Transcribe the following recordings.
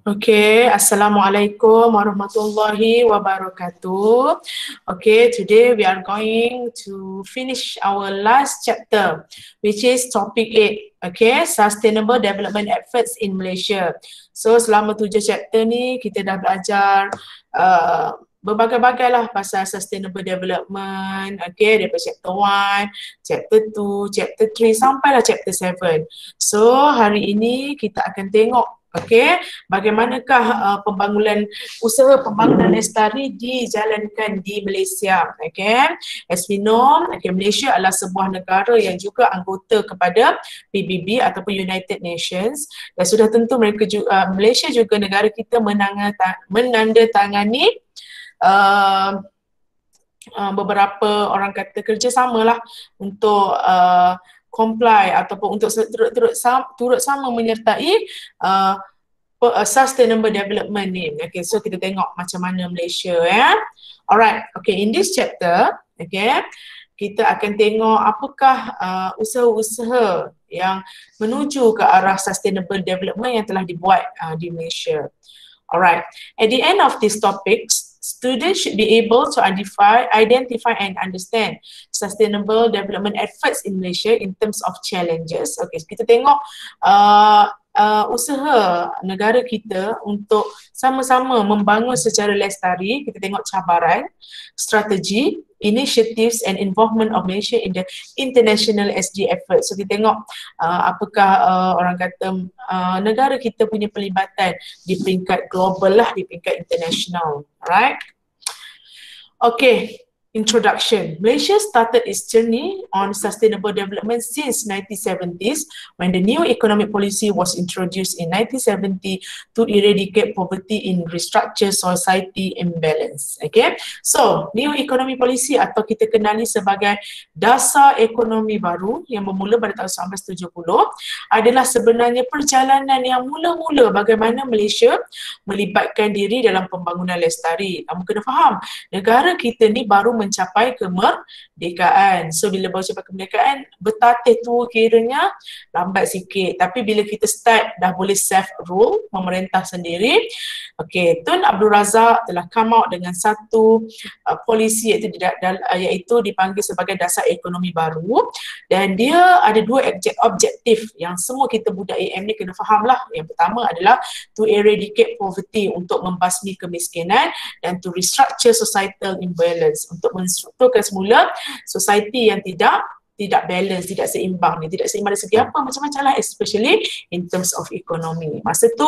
Okay, Assalamualaikum warahmatullahi wabarakatuh. Okay, today we are going to finish our last chapter, which is topic 8. Okay, Sustainable Development Efforts in Malaysia. So, selama 7 chapter ni, kita dah belajar berbagai-bagai lah pasal sustainable development, okay, daripada chapter 1, chapter 2, chapter 3 sampailah chapter 7. So, hari ini kita akan tengok okey, bagaimanakah usaha pembangunan lestari dijalankan di Malaysia. Okey, as we know, Malaysia adalah sebuah negara yang juga anggota kepada PBB ataupun United Nations, dan sudah tentu Malaysia juga negara kita menandatangani beberapa orang kata kerjasama lah untuk comply ataupun untuk turut sama menyertai sustainable development ni. Okay, so kita tengok macam mana Malaysia ya. Alright, okay, in this chapter, okay, kita akan tengok apakah usaha-usaha yang menuju ke arah sustainable development yang telah dibuat di Malaysia. Alright, at the end of these topics, students should be able to identify and understand sustainable development efforts in Malaysia in terms of challenges. Okay, so kita tengok usaha negara kita untuk sama-sama membangun secara lestari. Kita tengok cabaran, strategi, initiatives and involvement of Malaysia in the international SG effort. So kita tengok apakah orang kata negara kita punya pelibatan di peringkat global lah, di peringkat international. Alright. Okay. Introduction. Malaysia started its journey on sustainable development since 1970s when the new economic policy was introduced in 1970 to eradicate poverty in restructure society imbalance. Okay, so new economic policy atau kita kenali sebagai dasar ekonomi baru yang bermula pada tahun 1970 adalah sebenarnya perjalanan yang mula-mula bagaimana Malaysia melibatkan diri dalam pembangunan lestari. Kamu kena faham, negara kita ni baru mencapai kemerdekaan. So bila baru capai kemerdekaan, bertatih tu kiranya lambat sikit. Tapi bila kita start dah boleh self-rule, memerintah sendiri, okay, Tun Abdul Razak telah come out dengan satu polisi iaitu dipanggil sebagai dasar ekonomi baru, dan dia ada dua objektif yang semua kita budak AM ni kena faham lah. Yang pertama adalah to eradicate poverty, untuk membasmi kemiskinan, dan to restructure societal imbalance, untuk menstrukturkan semula society yang tidak balance, tidak seimbang ni. Tidak seimbang dari segi apa? Macam-macam lah, especially in terms of economy. Masa tu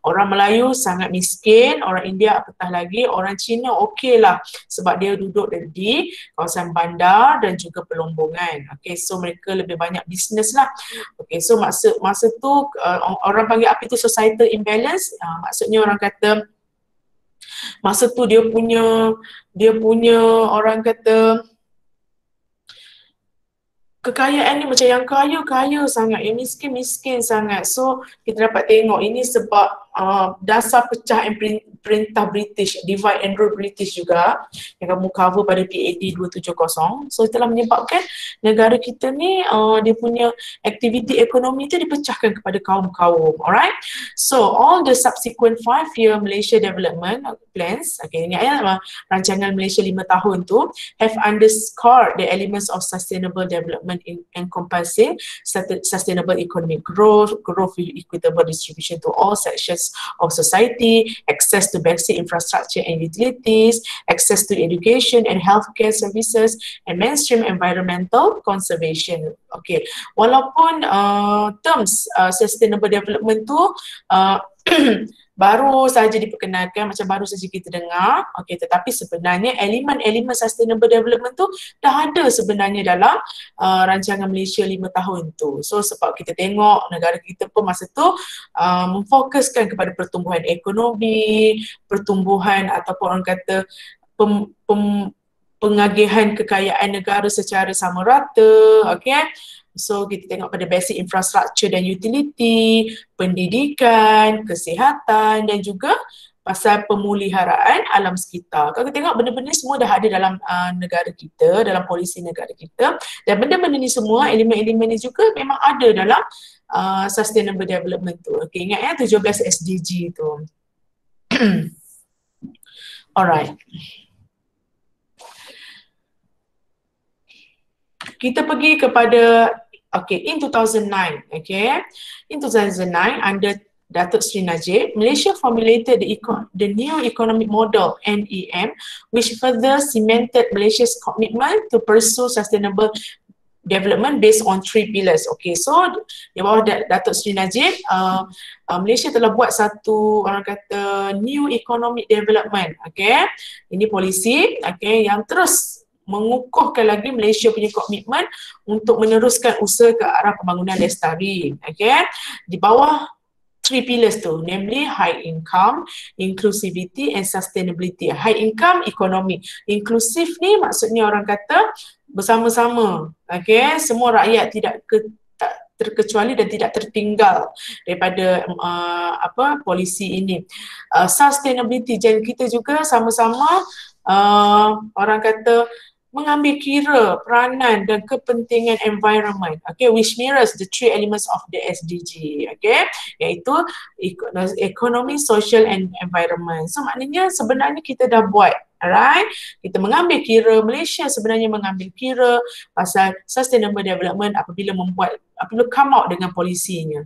orang Melayu sangat miskin, orang India apatah lagi, orang Cina okey lah sebab dia duduk di kawasan bandar dan juga pelombongan. Okay, so mereka lebih banyak bisnes lah. Okay, so masa tu orang panggil apa itu societal imbalance, maksudnya orang kata masa tu dia punya orang kata kekayaan ni macam yang kaya sangat, yang miskin sangat. So kita dapat tengok ini sebab dasar pecah perintah British, divide and rule British juga, yang kamu cover pada PAD 270. So telah menyebabkan negara kita ni dia punya aktiviti ekonomi tu dipecahkan kepada kaum-kaum. Alright, so all the subsequent 5-year Malaysia development plans, okay, ini rancangan Malaysia 5 tahun tu, have underscored the elements of sustainable development encompassing sustainable economic growth with equitable distribution to all sections of society, access to basic infrastructure and utilities, access to education and healthcare services, and mainstream environmental conservation. Okay, walaupun terms sustainable development tu baru saja diperkenalkan, macam baru saja kita dengar, okay, tetapi sebenarnya elemen-elemen sustainable development tu dah ada sebenarnya dalam rancangan Malaysia 5 tahun tu. So sebab kita tengok negara kita pun masa tu memfokuskan kepada pertumbuhan ekonomi, pertumbuhan ataupun orang kata pengagihan kekayaan negara secara sama rata, okay. So kita tengok pada basic infrastructure dan utility, pendidikan, kesihatan, dan juga pasal pemuliharaan alam sekitar. Kalau kita tengok benda-benda ni semua dah ada dalam negara kita, dalam polisi negara kita, dan benda-benda ni semua, elemen-elemen ni juga memang ada dalam sustainable development tu. Okay, ingat ya 17 SDG tu. Alright. Kita pergi kepada in 2009, in 2009 under Datuk Seri Najib, Malaysia formulated the new economic model NEM, which further cemented Malaysia's commitment to pursue sustainable development based on 3 pillars. So di bawah Datuk Seri Najib, Malaysia telah buat satu orang kata new economic development. Ini polisi yang terus mengukuhkan lagi Malaysia punya komitmen untuk meneruskan usaha ke arah pembangunan lestari. Di bawah 3 pillars tu, namely high income, inclusivity and sustainability. High income, ekonomi. Inklusif ni maksudnya orang kata bersama-sama. Semua rakyat tidak terkecuali dan tidak tertinggal daripada polisi ini. Sustainability, dan kita juga sama-sama orang kata mengambil kira peranan dan kepentingan environment, which mirrors the 3 elements of the SDG, iaitu economy, social and environment. So maknanya sebenarnya kita dah buat, alright? Kita mengambil kira, Malaysia sebenarnya mengambil kira pasal sustainable development apabila come out dengan polisinya.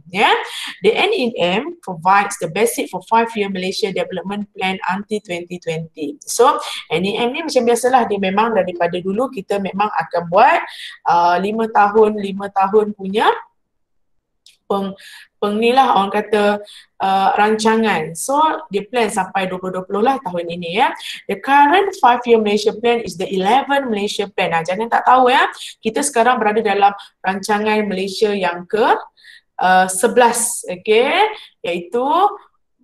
The NEM provides the basic for 5-year Malaysia Development Plan until 2020. So NEM ni macam biasalah, dia memang daripada dulu kita memang akan buat 5 tahun punya pengnilah orang kata rancangan. So dia plan sampai 2020 lah tahun ini The current 5-year Malaysia Plan is the 11 Malaysia Plan. Jangan tak tahu kita sekarang berada dalam rancangan Malaysia yang ke 11, iaitu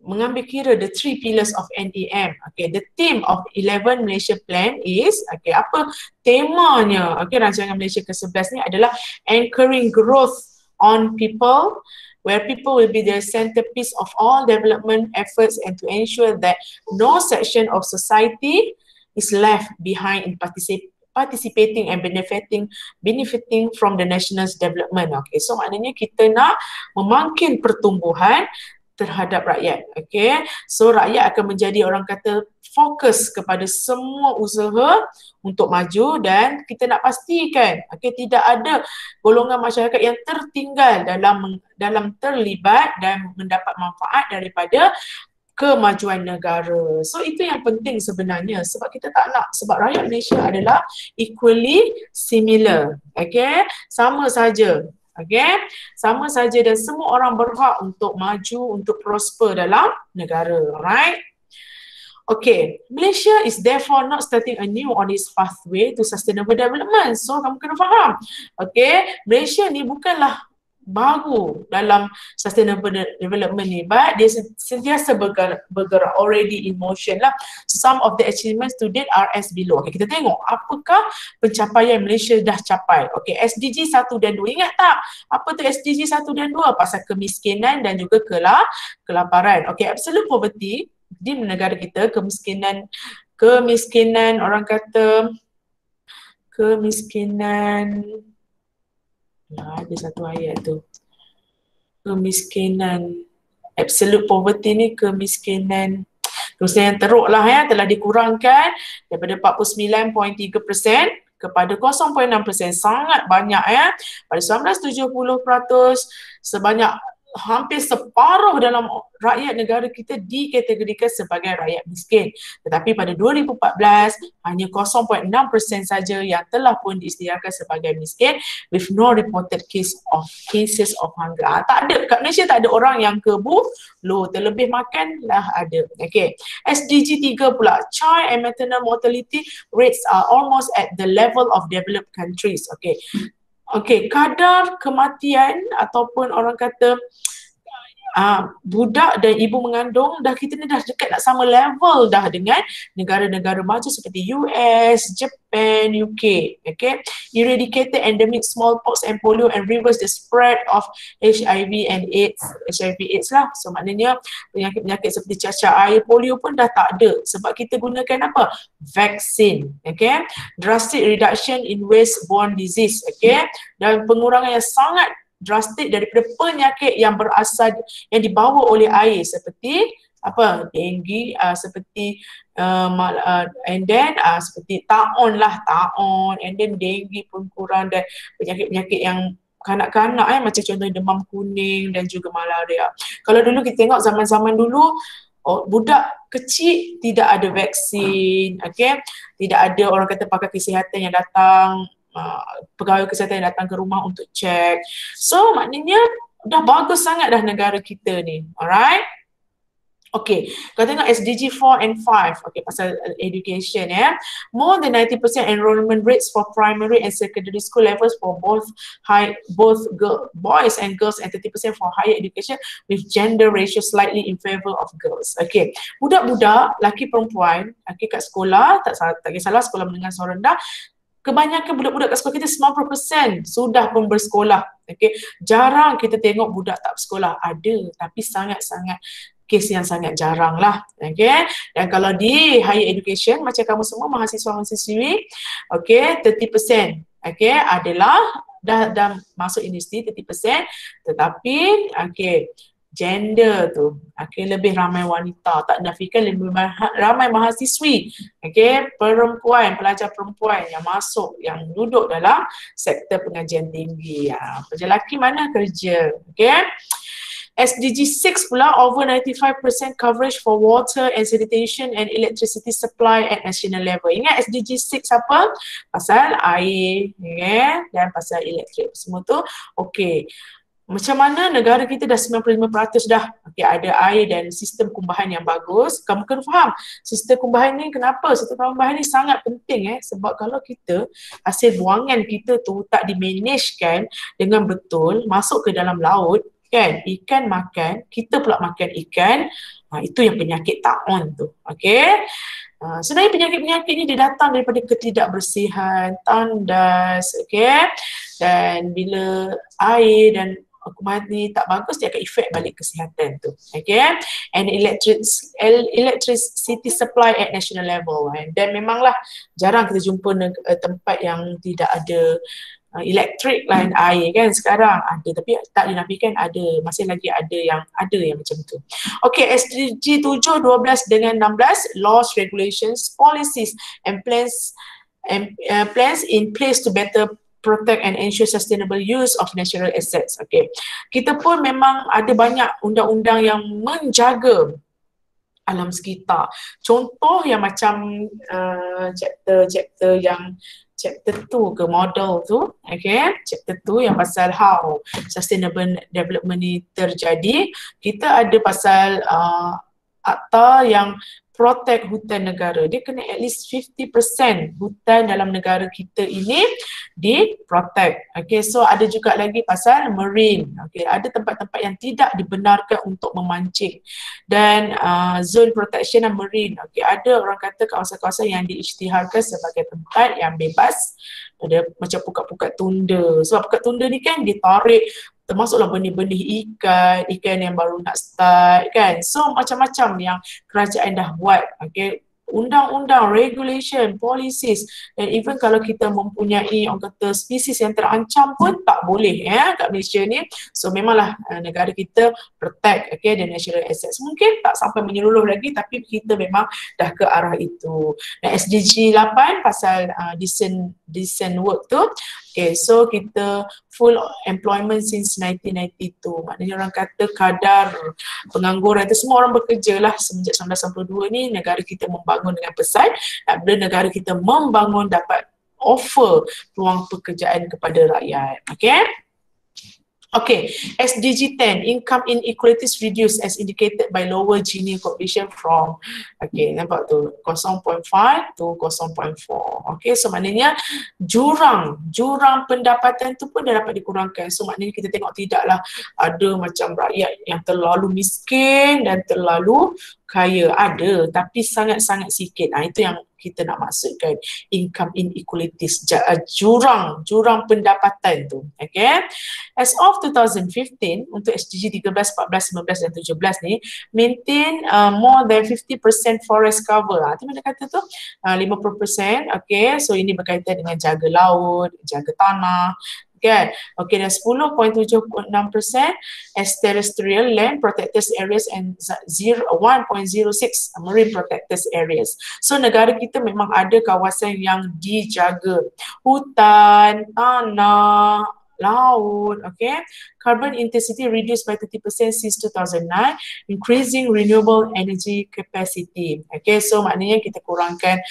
mengambil kira the 3 pillars of NEM. The theme of 11 Malaysia Plan is, apa temanya? Rancangan Malaysia ke-11 ni adalah anchoring growth on people, where people will be the centerpiece of all development efforts, and to ensure that no section of society is left behind in participating and benefiting from the nation's development. So maknanya kita nak memangkin pertumbuhan terhadap rakyat. So rakyat akan menjadi orang kata fokus kepada semua usaha untuk maju, dan kita nak pastikan tidak ada golongan masyarakat yang tertinggal dalam terlibat dan mendapat manfaat daripada kemajuan negara. So itu yang penting sebenarnya, sebab kita tak nak, sebab rakyat Malaysia adalah equally similar. Sama saja. Sama saja, dan semua orang berhak untuk maju, untuk prosper dalam negara. Alright? Malaysia is therefore not starting anew on its pathway to sustainable development. So kamu kena faham. Malaysia ni bukanlah baru dalam sustainable development ni, but dia sentiasa bergerak, already in motion lah. Some of the achievements to date are as below. Kita tengok apakah pencapaian Malaysia dah capai. SDG 1 dan 2, ingat tak apa tu SDG 1 dan 2? Pasal kemiskinan dan juga kelaparan. Absolute poverty di negara kita, kemiskinan orang kata kemiskinan, ada satu ayat tu, kemiskinan, absolute poverty ni kemiskinan teruk lah telah dikurangkan daripada 49.3% kepada 0.6%, sangat banyak pada 1970% sebanyak hampir separuh dalam rakyat negara kita dikategorikan sebagai rakyat miskin. Tetapi pada 2014 hanya 0.6% saja yang telah pun diisytiharkan sebagai miskin, with no reported cases of hunger. Tak ada, kat Malaysia tak ada orang yang kebulut, terlebih makan lah ada. SDG 3 pula, child and maternal mortality rates are almost at the level of developed countries. Kadar kematian ataupun orang kata budak dan ibu mengandung dah kita ni dah dekat nak sama level dah dengan negara-negara maju seperti US, Japan, UK. Okay, eradicated endemic smallpox and polio and reverse the spread of HIV and AIDS. HIV/AIDS lah. So maknanya penyakit-penyakit seperti cacar air, polio pun dah tak ada sebab kita gunakan apa? Vaksin. Okay, drastic reduction in waste-borne disease. Okay, dan pengurangan yang sangat drastik daripada penyakit yang berasal yang dibawa oleh air seperti apa, denggi, seperti and then seperti taun, and then denggi pun kurang, dan penyakit-penyakit yang kanak-kanak macam contohnya demam kuning dan juga malaria. Kalau dulu kita tengok zaman-zaman dulu, budak kecil tidak ada vaksin, okay? Tidak ada orang kata pakar kesihatan yang datang, pegawai kesihatan yang datang ke rumah untuk cek. So maknanya dah bagus sangat dah negara kita ni. Alright? Okay, kalau tengok SDG 4 and 5, okay, pasal education ya. More than 90% enrollment rates for primary and secondary school levels for both boys and girls, and 30% for higher education with gender ratio slightly in favor of girls. Okay, budak-budak, laki perempuan, okay, kat sekolah, tak kisahlah sekolah menengah sekolah rendah, kebanyakan budak-budak kat sekolah kita 90% sudah pun bersekolah. Okay, jarang kita tengok budak tak bersekolah. Ada, tapi sangat-sangat kes yang sangat jarang lah. Okay, dan kalau di higher education macam kamu semua mahasiswa-mahasiswi, okay, 30% okay, adalah dah masuk industri 30%, tetapi okay, gender tu, okay, lebih ramai wanita, tak nafikan lebih ramai mahasiswi, okay, perempuan, pelajar perempuan yang masuk, yang duduk dalam sektor pengajian tinggi. Pelajar lelaki mana kerja, okay. SDG 6 pula, over 95% coverage for water and sanitation and electricity supply at national level. Ingat SDG 6 apa? Pasal air, okay, dan pasal elektrik, semua tu, okay. Macam mana negara kita dah 95% dah, okay, ada air dan sistem kumbahan yang bagus. Kamu kena faham, sistem kumbahan ni kenapa? Sistem kumbahan ni sangat penting sebab kalau kita, hasil buangan kita tu tak dimanagekan dengan betul, masuk ke dalam laut, kan, ikan makan, kita pula makan ikan, itu yang penyakit taun tu, okay. Sebenarnya penyakit-penyakit ni dia datang daripada ketidakbersihan, tandas, okay, dan bila air dan kumbahan ni tak bagus, dia akan efek balik kesihatan tu, okay. And electricity supply at national level, dan memanglah jarang kita jumpa tempat yang tidak ada elektrik lain air kan. Sekarang ada, tapi tak dinafikan ada, masih lagi ada yang macam tu. Okay, SDG 7, 12 dengan 16, laws, regulations, policies and plans in place to better protect and ensure sustainable use of natural assets. Okay, kita pun memang ada banyak undang-undang yang menjaga alam sekitar. Contoh yang macam chapter yang chapter 2 ke model tu, okay, chapter 2 yang pasal how sustainable development ni terjadi, kita ada pasal akta yang protect hutan negara. Dia kena at least 50% hutan dalam negara kita ini di protect. Okay, so ada juga lagi pasal marine. Okay, ada tempat-tempat yang tidak dibenarkan untuk memancing, dan zone protection dan marine. Okay, ada orang kata kawasan-kawasan yang diisytiharkan sebagai tempat yang bebas, ada macam pukat-pukat tunda. Sebab pukat tunda ni kan ditarik, termasuklah benih-benih ikan yang baru nak start kan. So macam-macam yang kerajaan dah buat, okay, undang-undang, regulation, policies, dan even kalau kita mempunyai orang kata spesies yang terancam pun tak boleh kat Malaysia ni. So memanglah negara kita protect, okay, the natural assets. Mungkin tak sampai menyeluruh lagi, tapi kita memang dah ke arah itu. Dan SDG 8 pasal decent work tu, okay, so kita full employment since 1992. Maknanya orang kata kadar pengangguran itu, semua orang bekerja lah semenjak 1992 ni. Negara kita membangun dengan pesat, bila negara kita membangun dapat offer peluang pekerjaan kepada rakyat. Okay? Okay, SDG 10, income inequalities reduced as indicated by lower Gini coefficient from, okay, nampak tu, 0.5 to 0.4. Okay, so maknanya jurang pendapatan tu pun dah dapat dikurangkan. So maknanya kita tengok tidaklah ada macam rakyat yang terlalu miskin dan terlalu kaya. Ada, tapi sangat-sangat sikit. Itu yang kita nak maksudkan income inequalities, jurang pendapatan tu. Okay. As of 2015, untuk SDG 13, 14, 15 dan 17 ni, maintain more than 50% forest cover. Itu mana kata tu? 50%. Okay, so ini berkaitan dengan jaga laut, jaga tanah, kan? Okay, dan 10.76% as terrestrial land protected areas and 1.06 marine protected areas. So negara kita memang ada kawasan yang dijaga, hutan, tanah, laut. Okay, carbon intensity reduced by 30% since 2009, increasing renewable energy capacity. Okay, so maknanya kita kurangkan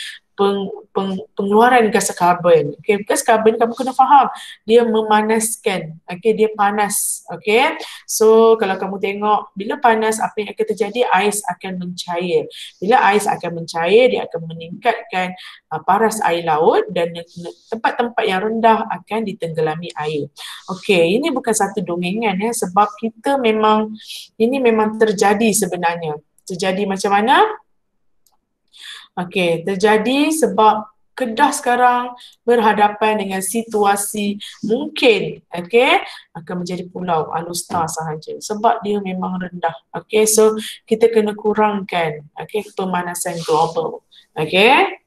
pengeluaran gas karbon. Okay, gas karbon kamu kena faham, dia memanaskan. Okay, dia panas. Okay, so kalau kamu tengok bila panas, apa yang akan terjadi? Ais akan mencair. Bila ais akan mencair, dia akan meningkatkan paras air laut dan tempat-tempat yang rendah akan ditenggelami air. Okay, ini bukan satu dongengan ya, sebab kita memang, ini memang terjadi sebenarnya. Terjadi macam mana? Okey, terjadi sebab Kedah sekarang berhadapan dengan situasi mungkin akan menjadi pulau Alustar sahaja sebab dia memang rendah. Okey, so kita kena kurangkan pemanasan global. Okey.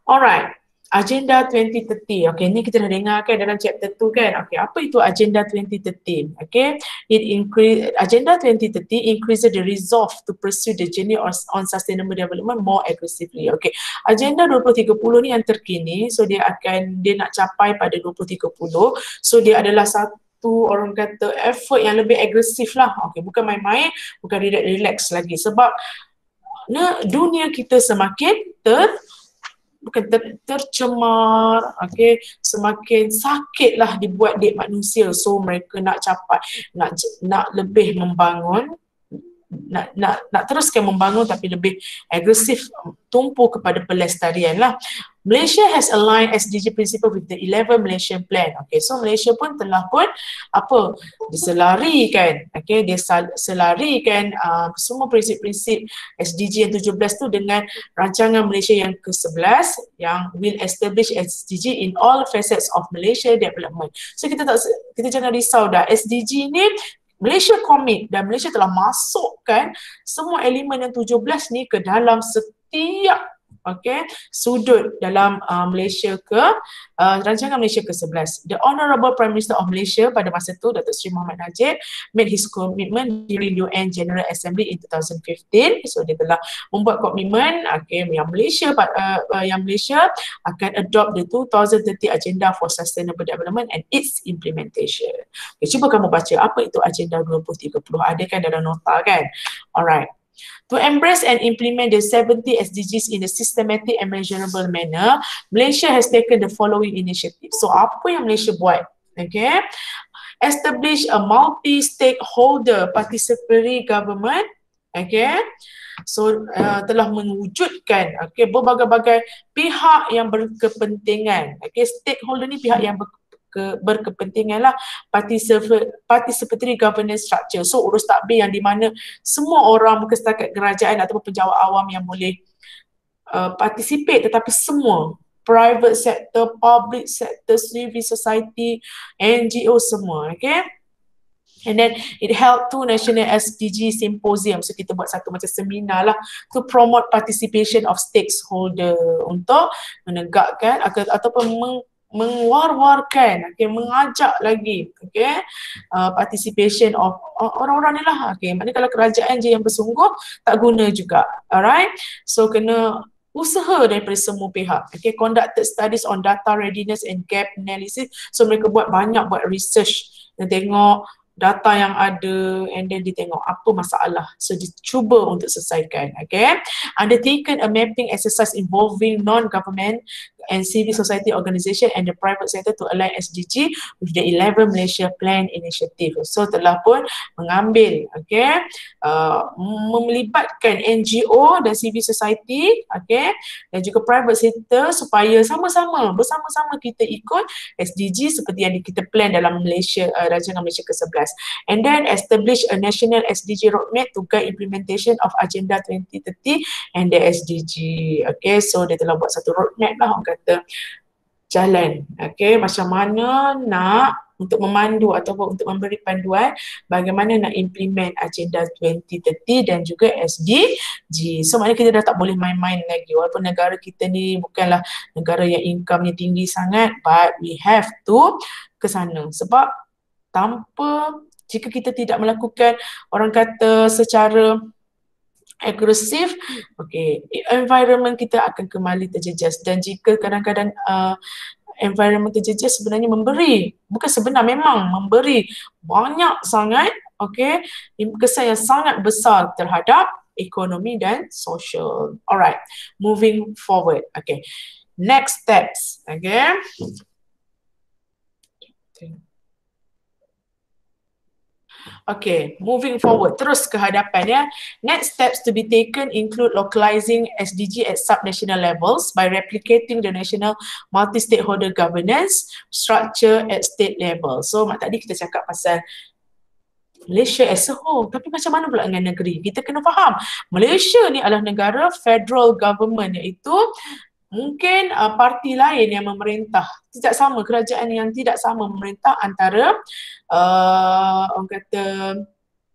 Alright. Agenda 2030. Okay, ini kita dah dengar kan dalam chapter 2 kan. Okay, apa itu Agenda 2030? Okay, Agenda 2030 increases the resolve to pursue the journey on sustainable development more aggressively. Okay, Agenda 2030 ni yang terkini, so dia nak capai pada 2030. So dia adalah satu orang kata effort yang lebih agresif lah. Okay, bukan main-main, bukan relax lagi sebab dunia kita semakin tercemar, semakin sakitlah dibuat dek manusia. So mereka nak capai, nak lebih membangun, nak teruskan membangun tapi lebih agresif, tumpu kepada pelestarian lah. Malaysia has aligned SDG principle with the 11 Malaysian Plan. Okay, so Malaysia pun telah diselarikan, dia selarikan semua prinsip-prinsip SDG yang 17 tu dengan rancangan Malaysia yang ke-11 yang will establish SDG in all facets of Malaysia development. So kita jangan risau dah, SDG ni Malaysia komit dan Malaysia telah masukkan semua elemen yang 17 ni ke dalam setiap sudut dalam Malaysia rancangan Malaysia ke-11. The Honourable Prime Minister of Malaysia pada masa tu, Datuk Seri Mohamed Najib, made his commitment during UN General Assembly in 2015. So dia telah membuat komitmen yang Malaysia akan adopt the 2030 Agenda for Sustainable Development and its implementation. Okay, cuba kamu baca apa itu Agenda 2030. Ada kan dalam nota kan? Alright. To embrace and implement the 70 SDGs in a systematic and measurable manner, Malaysia has taken the following initiatives. So apa yang Malaysia buat? Okay, establish a multi-stakeholder participatory government. Okay, so telah mewujudkan berbagai-bagai pihak yang berkepentingan. Stakeholder ni pihak yang berkepentingan lah, participatory governance structure. So urus takbir yang di mana semua orang, bukan setakat kerajaan ataupun pejabat awam yang boleh participate, tetapi semua private sector, public sector, civil society, NGO semua. Okay, and then it held 2 national SDG symposium. So kita buat satu macam seminar lah to promote participation of stakeholder untuk menegakkan ataupun menguar-warkan, mengajak lagi participation of orang-orang ni lah. Maknanya kalau kerajaan je yang bersungguh, tak guna juga. Alright, so kena usaha daripada semua pihak. Conducted studies on data readiness and gap analysis. So mereka buat research dan tengok data yang ada, and then dia tengok apa masalah, so dia cuba untuk selesaikan. Undertaken a mapping exercise involving non-government and civil society organisation and the private sector to align SDG with the 11 Malaysia Plan Initiative. So telah pun mengambil melibatkan NGO dan civil society dan juga private sector supaya bersama-sama kita ikut SDG seperti yang kita plan dalam Malaysia, Rancangan Malaysia ke-11, and then establish a national SDG roadmap to guide implementation of Agenda 2030 and the SDG. So dia telah buat satu roadmap lah, orang kata jalan, macam mana nak untuk memandu ataupun untuk memberi panduan bagaimana nak implement Agenda 2030 dan juga SDG. So maknanya kita dah tak boleh main-main lagi, walaupun negara kita ni bukanlah negara yang income-nya tinggi sangat, but we have to ke sana. Sebab jika kita tidak melakukan, orang kata secara agresif, environment kita akan kembali terjejas. Dan jika kadang-kadang environment terjejas, sebenarnya memang memberi banyak sangat kesan yang sangat besar terhadap ekonomi dan sosial. Alright, moving forward. Next steps. Moving forward, terus ke hadapan ya. Next steps to be taken include localizing SDG at subnational levels by replicating the national multi-stakeholder governance structure at state level. So tadi kita cakap pasal Malaysia as a whole, tapi macam mana pula dengan negeri? Kita kena faham, Malaysia ni adalah negara federal government, iaitu mungkin parti lain yang memerintah. Tidak sama, kerajaan yang tidak sama memerintah antara orang kata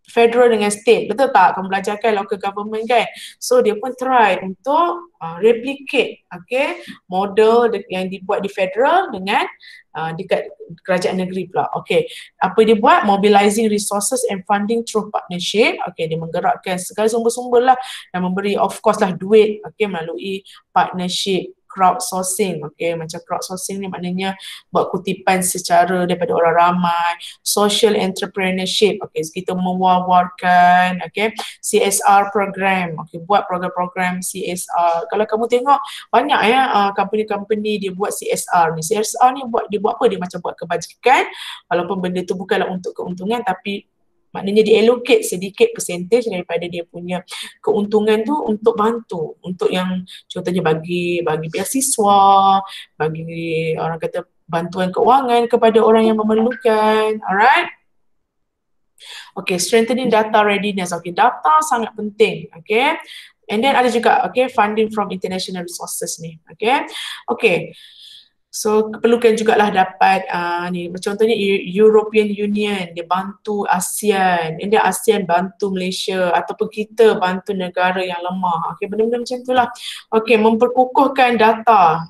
federal dengan state. Betul tak? Kamu belajarkan local government kan? So dia pun try untuk replicate model yang dibuat di federal dengan dekat kerajaan negeri pula. Apa dia buat? Mobilizing resources and funding through partnership. Dia menggerakkan segala sumber-sumber lah dan memberi of course lah duit melalui partnership, crowdsourcing. Macam crowdsourcing ni maknanya buat kutipan secara daripada orang ramai, social entrepreneurship. Kita mewar-warkan CSR program. Buat program-program CSR. Kalau kamu tengok banyak company-company dia buat CSR ni. CSR ni dia buat apa? Dia macam buat kebajikan, walaupun benda tu bukanlah untuk keuntungan, tapi maknanya dia allocate sedikit percentage daripada dia punya keuntungan tu untuk bantu, untuk yang contohnya bagi beasiswa, bagi orang kata bantuan keuangan kepada orang yang memerlukan. Alright. Strengthening data readiness. Data sangat penting. And then ada juga funding from international resources ni. So perlukan jugalah dapat contohnya European Union dia bantu ASEAN, and then ASEAN bantu Malaysia, ataupun kita bantu negara yang lemah. Benda-benda macam itulah. Memperkukuhkan data.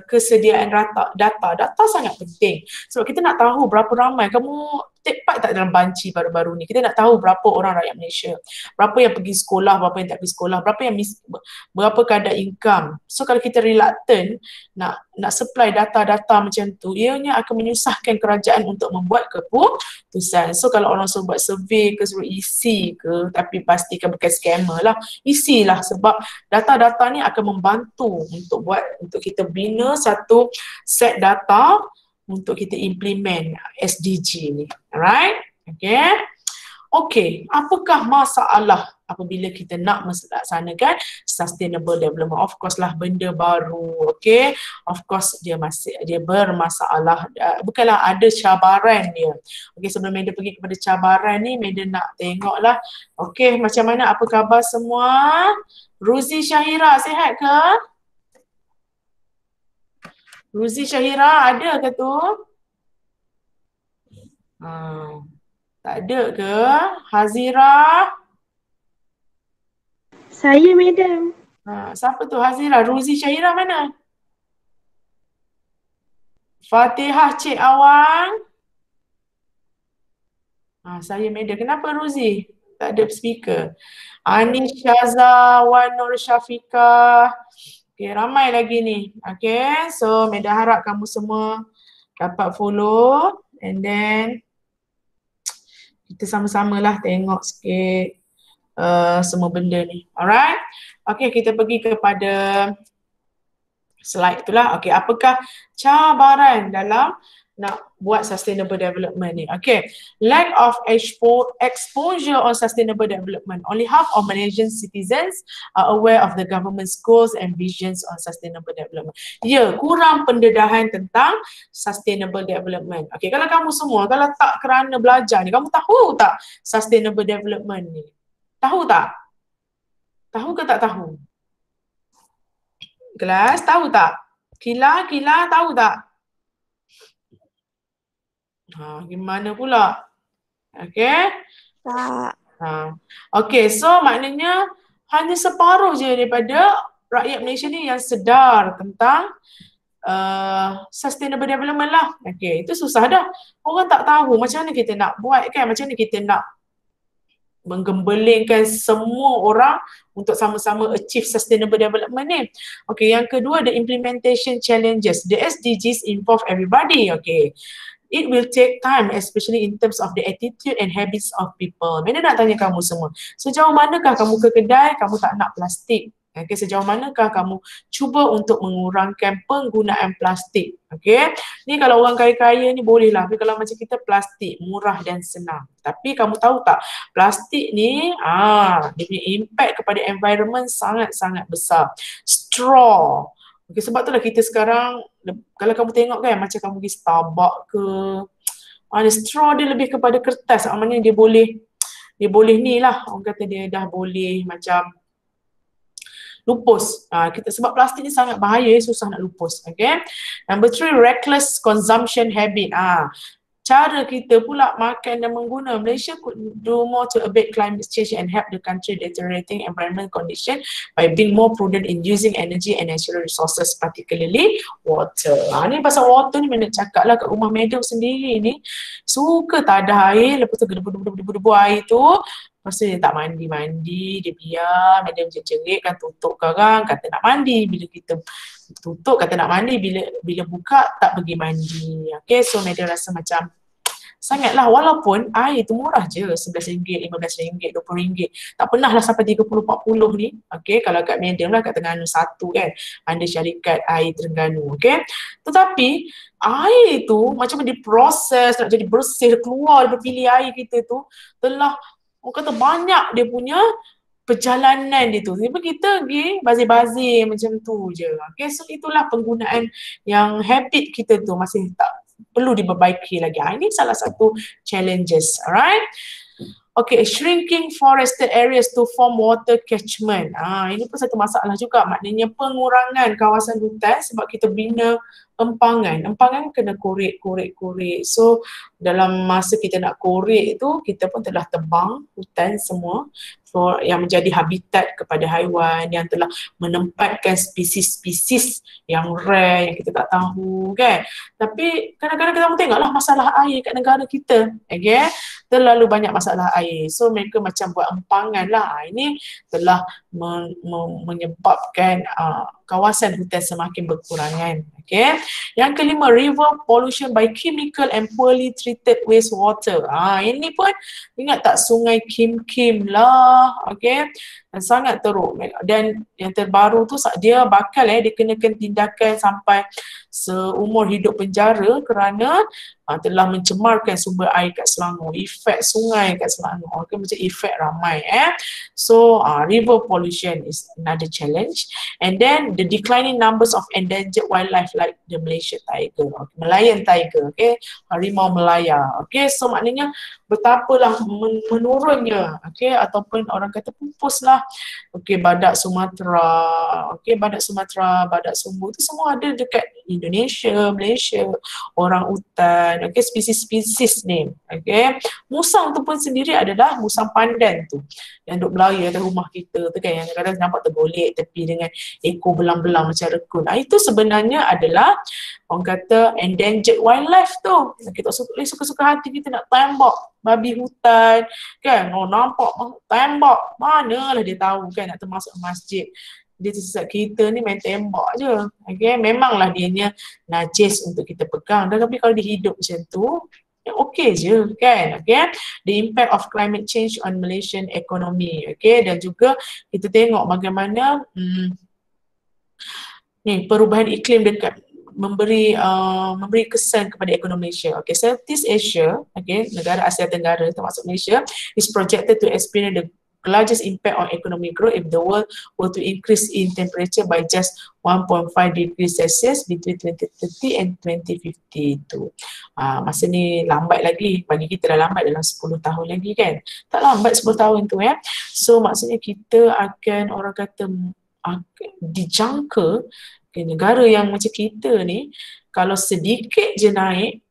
Kesediaan data sangat penting. Sebab kita nak tahu berapa ramai, kamu take part tak dalam banci baru-baru ni? Kita nak tahu berapa orang rakyat Malaysia, berapa yang pergi sekolah, berapa yang tak pergi sekolah, berapa kadar income. So kalau kita reluctant nak supply data-data macam tu, ianya akan menyusahkan kerajaan untuk membuat keputusan. So kalau orang suruh buat survey ke, suruh isi ke, tapi pastikan bukan scammer lah, isilah, sebab data-data ni akan membantu untuk kita bina satu set data untuk kita implement SDG ni. Alright? Apakah masalah apabila kita nak melaksanakan sustainable development? Of course lah, benda baru. Of course dia bermasalah. Bukanlah ada cabaran dia. Sebelum Meda pergi kepada cabaran ni, Meda nak tengoklah. Macam mana, apa khabar semua? Ruzi Syahira, sihat ke? Ruzi Syahira ada ke tu? Tak ada ke? Hazira? Saya, madam. Siapa tu Hazira? Ruzi Syahira mana? Fatihah Cik Awang? Saya, madam. Kenapa Ruzi? Tak ada speaker. Anis Syaza, Wan Nur Syafiqah. Ramai lagi ni. So Meda harap kamu semua dapat follow, and then kita sama-samalah tengok sikit semua benda ni. Alright. Kita pergi kepada Slide itulah. Okey, apakah cabaran dalam nak buat sustainable development ni? Okay, lack of exposure on sustainable development. Only half of Malaysian citizens are aware of the government's goals and visions on sustainable development. Ya, kurang pendedahan tentang sustainable development. Okay, kalau kamu semua, kalau tak kerana belajar ni, kamu tahu tak sustainable development ni? Tahu tak? Tahu ke tak tahu? Kelas, tahu tak? Kila tahu tak? Gimana pula? Okay? Tak. Okay, so maknanya hanya separuh je daripada rakyat Malaysia ni yang sedar tentang sustainable development lah. Okay, itu susah dah. Orang tak tahu macam mana kita nak buat kan, macam mana kita nak menggembelengkan semua orang untuk sama-sama achieve sustainable development ni. Okay, yang kedua, the implementation challenges. The SDGs involve everybody. Okay, it will take time, especially in terms of the attitude and habits of people. Mana nak tanya kamu semua, sejauh manakah kamu ke kedai, kamu tak nak plastik? Okay, sejauh manakah kamu cuba untuk mengurangkan penggunaan plastik? Okay, ni kalau orang kaya-kaya ni bolehlah, tapi kalau macam kita, plastik murah dan senang. Tapi kamu tahu tak, plastik ni dia punya impact kepada environment sangat-sangat besar. Straw. Okay, sebab itulah kita sekarang, kalau kamu tengok kan, macam kamu pergi Starbucks ke, straw dia lebih kepada kertas. Maknanya dia boleh ni lah, orang kata dia dah boleh macam lupus. Kita sebab plastik ni sangat bahaya, susah nak lupus. Okay. Number 3, reckless consumption habit. Cara kita pula makan dan mengguna. Malaysia could do more to abate climate change and help the country deteriorating environment condition by being more prudent in using energy and natural resources, particularly water. Ni pasal water ni, mana cakap lah kat rumah Madam sendiri ni, suka tak ada air, lepas tu debu air tu, lepas tu dia tak mandi, dia biar, Madam jerit kan, tutup garang, kata nak mandi. Bila kita tutup kata nak mandi, bila buka tak pergi mandi. Okay, so Madam rasa macam sangatlah, walaupun air tu murah je, RM11, RM15, RM20, tak pernah lah sampai RM30-40 ni. Okay, kalau kat Madam lah, kat Terengganu 1 kan, ada syarikat air Terengganu. Okay, tetapi air tu macam diproses, nak jadi bersih, keluar daripada bilik air kita tu, telah orang kata banyak dia punya perjalanan dia tu. Sebab kita pergi bazir-bazir macam tu je. Okay, so itulah penggunaan yang habit kita tu masih tak perlu diperbaiki lagi. Ini salah satu challenges. Alright. Okay, shrinking forested areas to form water catchment. Ini pun satu masalah juga. Maknanya pengurangan kawasan hutan sebab kita bina empangan. Empangan kena korek. So dalam masa kita nak korek tu, kita pun telah tebang hutan semua yang menjadi habitat kepada haiwan, yang telah menempatkan spesies-spesies yang rare yang kita tak tahu kan. Tapi kadang-kadang kita tengoklah masalah air kat negara kita. Okay? Terlalu banyak masalah air. So mereka macam buat empangan lah. Ini telah menyebabkan kawasan hutan semakin berkurangan. Okay. Yang kelima, river pollution by chemical and poorly treated wastewater. Ini pun ingat tak, sungai Kim lah. Okay. Dan sangat teruk. Dan yang terbaru tu dia bakal dikenakan tindakan sampai seumur hidup penjara kerana telah mencemarkan sumber air kat Selangor, efek sungai kat Selangor. Okay, macam efek ramai. So river pollution is another challenge. And then the declining numbers of endangered wildlife like the Malaysia tiger, Malayan tiger, okay, harimau Melaya. Okay, so maknanya betapalah menurunnya, okay, ataupun orang kata pupuslah. Okay, badak Sumatera, okay, badak Sumbu tu semua ada dekat Indonesia, Malaysia, orang utan, okay, spesies-spesies ni. Okay, musang tu pun sendiri adalah musang pandan tu yang duk berlari atas rumah kita tu kan, yang kadang-kadang nampak tergolek tepi dengan ekor belang-belang macam rekun. Itu sebenarnya adalah orang kata endangered wildlife tu. Kita suka-suka hati kita nak tembak babi hutan kan, nampak tembak, manalah dia tahu kan nak termasuk masjid. Dia sesat kita ni main tembak je. Okay, memanglah dianya najis untuk kita pegang. Tapi kalau dia hidup macam tu, okey je kan. Okay, the impact of climate change on Malaysian economy. Okay, dan juga kita tengok bagaimana ni perubahan iklim dekat memberi kesan kepada ekonomi Malaysia. Okay, Southeast Asia, okay, negara Asia Tenggara termasuk Malaysia, is projected to experience the largest impact on economic growth if the world were to increase in temperature by just 1.5 degrees Celsius between 2030 and 2050 tu. Masa ni lambat lagi, bagi kita dah lambat dalam 10 tahun lagi kan. Tak lambat 10 tahun tu ya. So maksudnya kita akan, orang kata, dijangka negara yang macam kita ni, kalau sedikit je naik,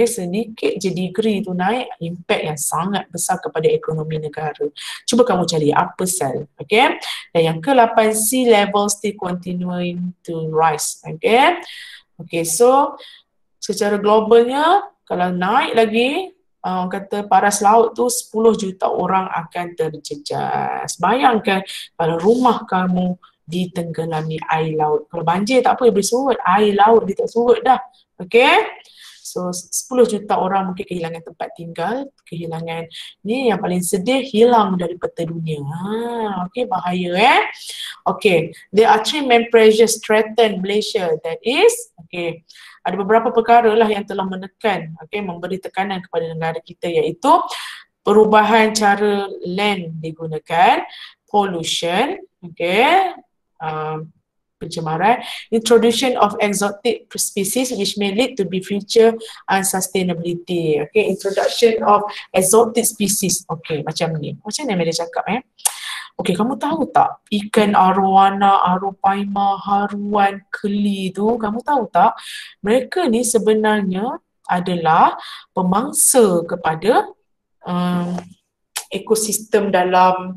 sedikit je degree tu naik, impact yang sangat besar kepada ekonomi negara. Cuba kamu cari apa sel, okay? Dan yang ke-8, sea level still continuing to rise, okay? Okay, so secara globalnya, kalau naik lagi, orang kata paras laut tu 10 juta orang akan terjejas. Bayangkan kalau rumah kamu ditenggelami air laut. Kalau banjir tak apa, dia boleh surut. Air laut dia tak surut dah. Okay? So 10 juta orang mungkin kehilangan tempat tinggal, kehilangan ni yang paling sedih, hilang dari peta dunia. Okay, bahaya Okay, there are 3 main pressures threaten Malaysia. That is, okay, ada beberapa perkara lah yang telah menekan, okay, memberi tekanan kepada negara kita, iaitu perubahan cara land digunakan, pollution, okay, pencemaran, introduction of exotic species which may lead to be future unsustainability. Okay, introduction of exotic species. Okay, macam ni. Macam ni dia cakap Okay, kamu tahu tak ikan arowana, aropaima, haruan, keli tu, kamu tahu tak mereka ni sebenarnya adalah pemangsa kepada ekosistem dalam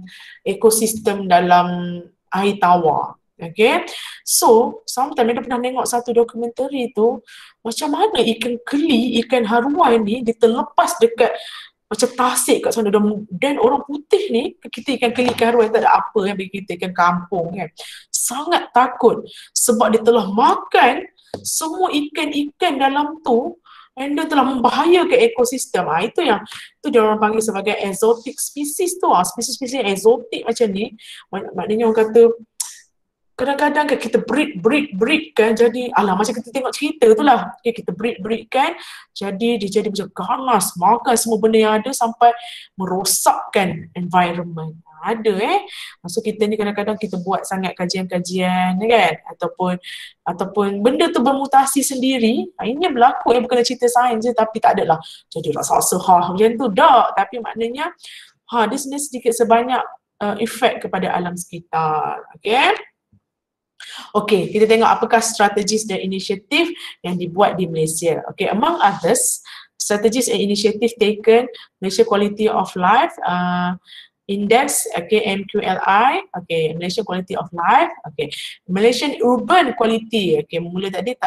air tawar. Okay, so sometimes kita pernah tengok satu dokumentari tu, macam mana ikan keli, ikan haruan ni dia terlepas dekat macam tasik kat sana, dan orang putih ni, kita ikan keli, ikan haruan tak ada apa yang bagi kita ikan kampung kan, sangat takut sebab dia telah makan semua ikan-ikan dalam tu, and dia telah membahayakan ekosistem. Itu dia orang panggil sebagai exotic species tu. Spesies-spesies eksotik macam ni, maknanya orang kata kadang-kadang kan kita breed kan, jadi macam kita tengok cerita tu lah, okay, kita breed kan, jadi dia jadi macam ganas, makan semua benda yang ada sampai merosakkan environment. Ada maksud kita ni kadang-kadang kita buat sangat kajian-kajian kan, ataupun benda tu bermutasi sendiri. Ini berlaku bukan cerita sains je, tapi tak adalah jadi rasa-rasa macam tu tak, tapi maknanya dia sebenarnya sedikit sebanyak efek kepada alam sekitar. Okay. Okay, kita tengok apakah strategies dan inisiatif yang dibuat di Malaysia. Okay, among others, strategies and initiative taken, Malaysia Quality of Life Index, okay, MQLI, okay, Malaysian Quality of Life, okay, Malaysian Urban Quality, okay, mula tadi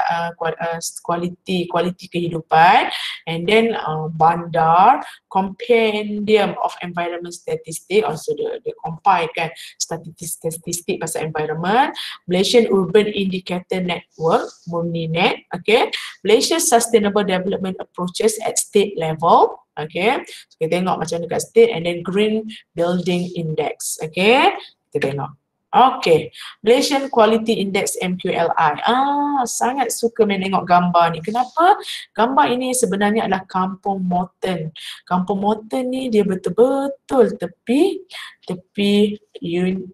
quality kehidupan, and then Bandar Compendium of Environment Statistics, also the compile kan statistik pasal environment, Malaysian Urban Indicator Network, MURNINET, okay, Malaysia Sustainable Development Approaches at State Level. Okay, so kita tengok macam dekat state, and then Green Building Index. Okay, kita tengok. Okay, Malaysian Quality Index MQLI. Sangat suka menengok gambar ni. Kenapa? Gambar ini sebenarnya adalah Kampung Moten. Kampung Moten ni dia betul-betul tepi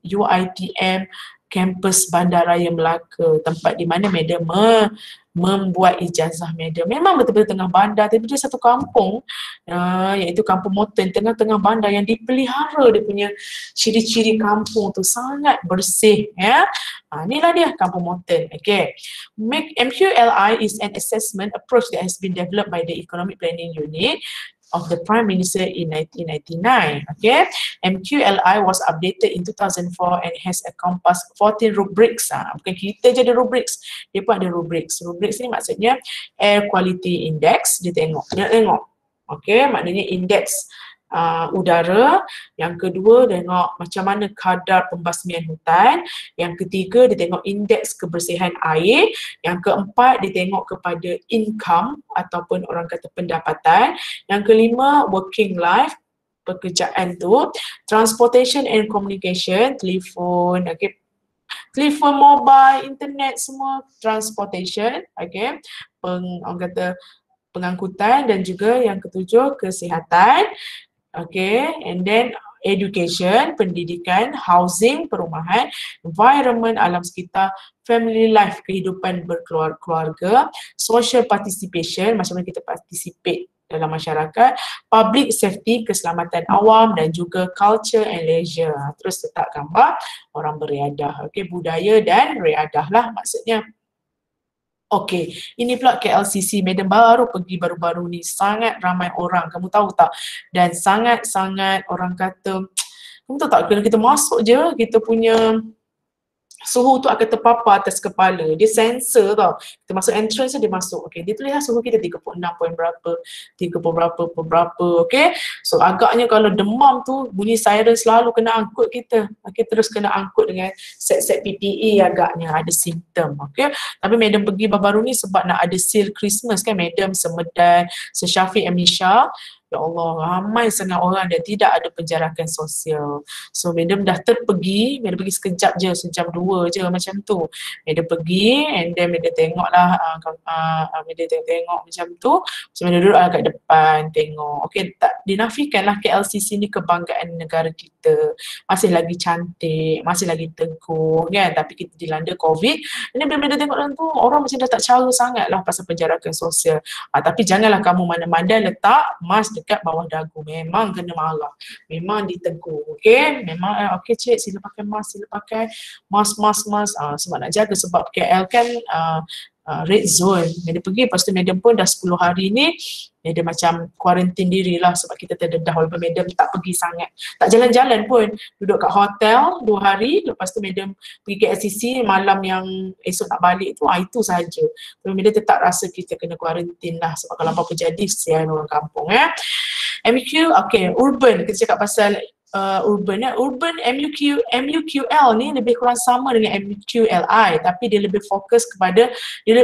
UiTM kampus Bandaraya Melaka, tempat di mana madam membuat ijazah madam. Memang betul-betul tengah bandar, tapi dia satu kampung, iaitu Kampung Moten, tengah-tengah bandar yang dipelihara dia punya ciri-ciri kampung tu, sangat bersih ya. Inilah dia Kampung Moten. Okay. MQLI is an assessment approach that has been developed by the Economic Planning Unit of the Prime Minister in 1999. Okay, MQLI was updated in 2004 and has encompassed 14 rubrics. Bukan kita je ada rubrics, dia pun ada rubrics. Rubrics ni maksudnya Air Quality Index, dia tengok. Okay, maknanya indeks udara. Yang kedua, tengok macam mana kadar pembasmian hutan. Yang ketiga, dia tengok indeks kebersihan air. Yang keempat, dia tengok kepada income ataupun orang kata pendapatan. Yang kelima, working life, pekerjaan tu. Transportation and communication, telefon, okay, Telefon mobile, internet semua, transportation, okay. Orang kata pengangkutan, dan juga yang ketujuh kesihatan, okay, and then education, pendidikan, housing, perumahan, environment, alam sekitar, family life, kehidupan berkeluarga, social participation, macam mana kita participate dalam masyarakat, public safety, keselamatan awam, dan juga culture and leisure. Terus letak gambar orang beriadah, okay, budaya dan riadah lah maksudnya. Okey, ini pula KLCC, Madam baru pergi baru-baru ni, sangat ramai orang, kamu tahu tak? Dan sangat-sangat orang kata, kamu tahu tak, kalau kita masuk je, kita punya suhu tu akan terpapar atas kepala. Dia sensor tau. Kita masuk entrance dia masuk. Okey, dia tulis lah suhu kita 36 point berapa, 30 berapa, berapa. Okey. So agaknya kalau demam tu bunyi siren selalu kena angkut kita. Okey, terus kena angkut dengan set-set PPE agaknya ada simptom. Okey. Tapi Madam pergi baru-baru ni sebab nak ada sale Christmas kan, Madam Semedan, Syafiq Amisha. Ya Allah, ramai sangat orang dan tidak ada penjarakan sosial. So Madam dah terpergi, Madam pergi sekejap je, sejam dua je macam tu. Madam pergi and then Madam tengok lah, Madam tengok macam tu. So Madam duduk kat depan tengok. Okay, tak dinafikan lah KLCC ni kebanggaan negara kita. Masih lagi cantik, masih lagi teguh kan. Tapi kita dilanda COVID. And then Madam tengok dalam tu, orang macam dah tak cara sangat lah pasal penjarakan sosial. Tapi janganlah kamu mana-mana letak mask dekat bawah dagu, memang kena marah, memang ditegur, okey, memang okey cik sila pakai mask, sila pakai mask, sebab nak jaga, sebab KL kan red zone. Madam pergi, lepas tu Madam pun dah 10 hari ni Madam macam kuarantin diri lah sebab kita terdedah, walaupun Madam tak pergi sangat, tak jalan-jalan pun, duduk kat hotel 2 hari, lepas tu Madam pergi ke SCC malam yang esok nak balik tu, itu sahaja. Tapi Madam tetap rasa kita kena kuarantin lah sebab kalau apa-apa jadi kesian orang kampung MUQ, okay, urban, kita cakap pasal urban urban MUQL ni lebih kurang sama dengan MUQLI, tapi dia lebih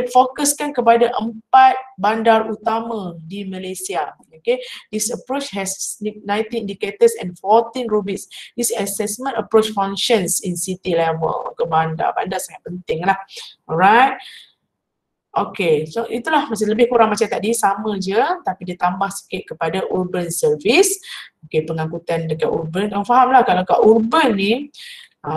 fokuskan kepada 4 bandar utama di Malaysia. Okay, this approach has 19 indicators and 14 rubrics. This assessment approach functions in city level. Ke bandar sangat penting lah. Alright. Okay, so itulah masih lebih kurang macam tadi, sama je, tapi dia tambah sikit kepada urban service. Okay, pengangkutan dekat urban. Orang faham lah kalau kat urban ni,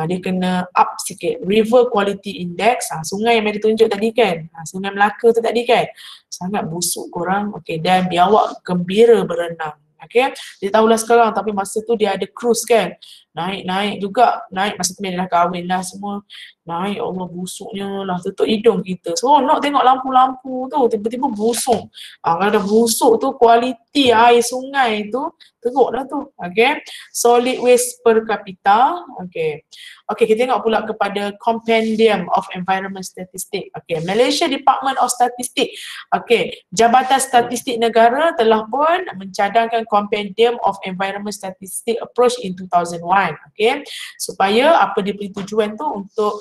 dia kena up sikit. River Quality Index, sungai yang Mary tunjuk tadi kan, Sungai Melaka tu tadi kan, sangat busuk korang. Okay, dan biawak gembira berenang. Okay, dia tahulah sekarang, tapi masa tu dia ada cruise kan, naik juga, masa tu dia dah kahwin lah semua, naik, Allah busuknya lah, tutup hidung kita. So nak tengok lampu-lampu tu, tiba-tiba busuk. Kalau dah busuk tu, kualiti air sungai tu teruk lah tu. Okay, solid waste per capita. Okay, kita tengok pula kepada Compendium of Environment Statistics. Okay, Malaysia Department of Statistics. Okay, Jabatan Statistik Negara telah pun mencadangkan Compendium of Environment Statistics Approach in 2001. Okay, supaya apa dia punya tujuan tu untuk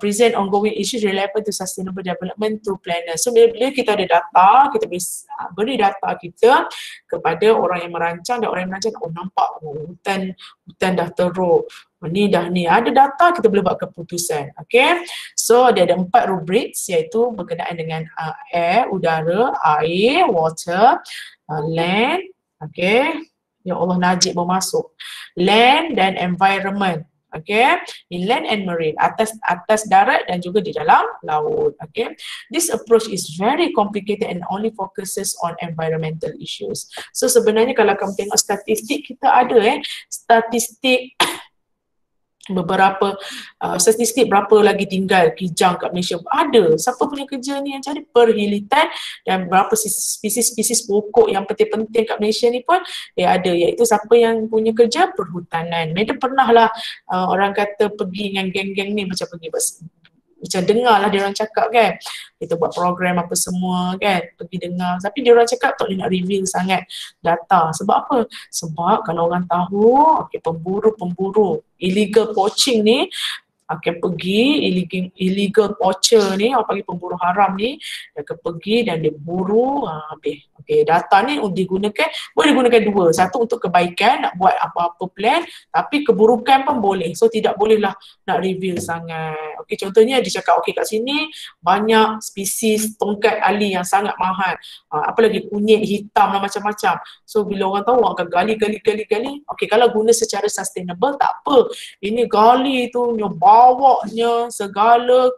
present ongoing issues relevant to sustainable development to planners. So bila kita ada data, kita beri data kita kepada orang yang merancang, dan orang yang merancang, nampak hutan dah teruk, ni ada data, kita boleh buat keputusan. Okay, so dia ada 4 rubriks, iaitu berkenaan dengan air, udara, air, water, land. Okay, ya Allah, Najib baru masuk, land dan environment. Okay, in land and marine, atas darat dan juga di dalam laut. Okay, this approach is very complicated and only focuses on environmental issues. So sebenarnya kalau kamu tengok statistik, kita ada statistik beberapa statistik berapa lagi tinggal kijang kat Malaysia, ada. Siapa punya kerja ni yang cari perhilitan, dan berapa spesies-spesies pokok yang penting-penting kat Malaysia ni pun dia ada, iaitu siapa yang punya kerja perhutanan. Madam pernah lah orang kata pergi dengan geng-geng ni, macam dengar lah dia orang cakap kan, kita buat program apa semua kan, pergi dengar, tapi dia orang cakap tak boleh nak reveal sangat data. Sebab apa? Sebab kalau orang tahu, okay, pemburu illegal poaching ni, akan pergi illegal poacher ni, orang panggil pemburu haram ni, dia akan pergi dan dia buru habis. Okey, data ni digunakan, boleh digunakan dua. Satu untuk kebaikan, nak buat apa-apa plan, tapi keburukan pun boleh. So tidak bolehlah nak reveal sangat. Okey, contohnya dia cakap okey kat sini banyak spesies tongkat ali yang sangat mahal. Apa lagi kunyit hitam dan macam-macam. So bila orang tahu, orang akan gali. Okey, kalau guna secara sustainable tak apa. Ini gali tu bawanya segala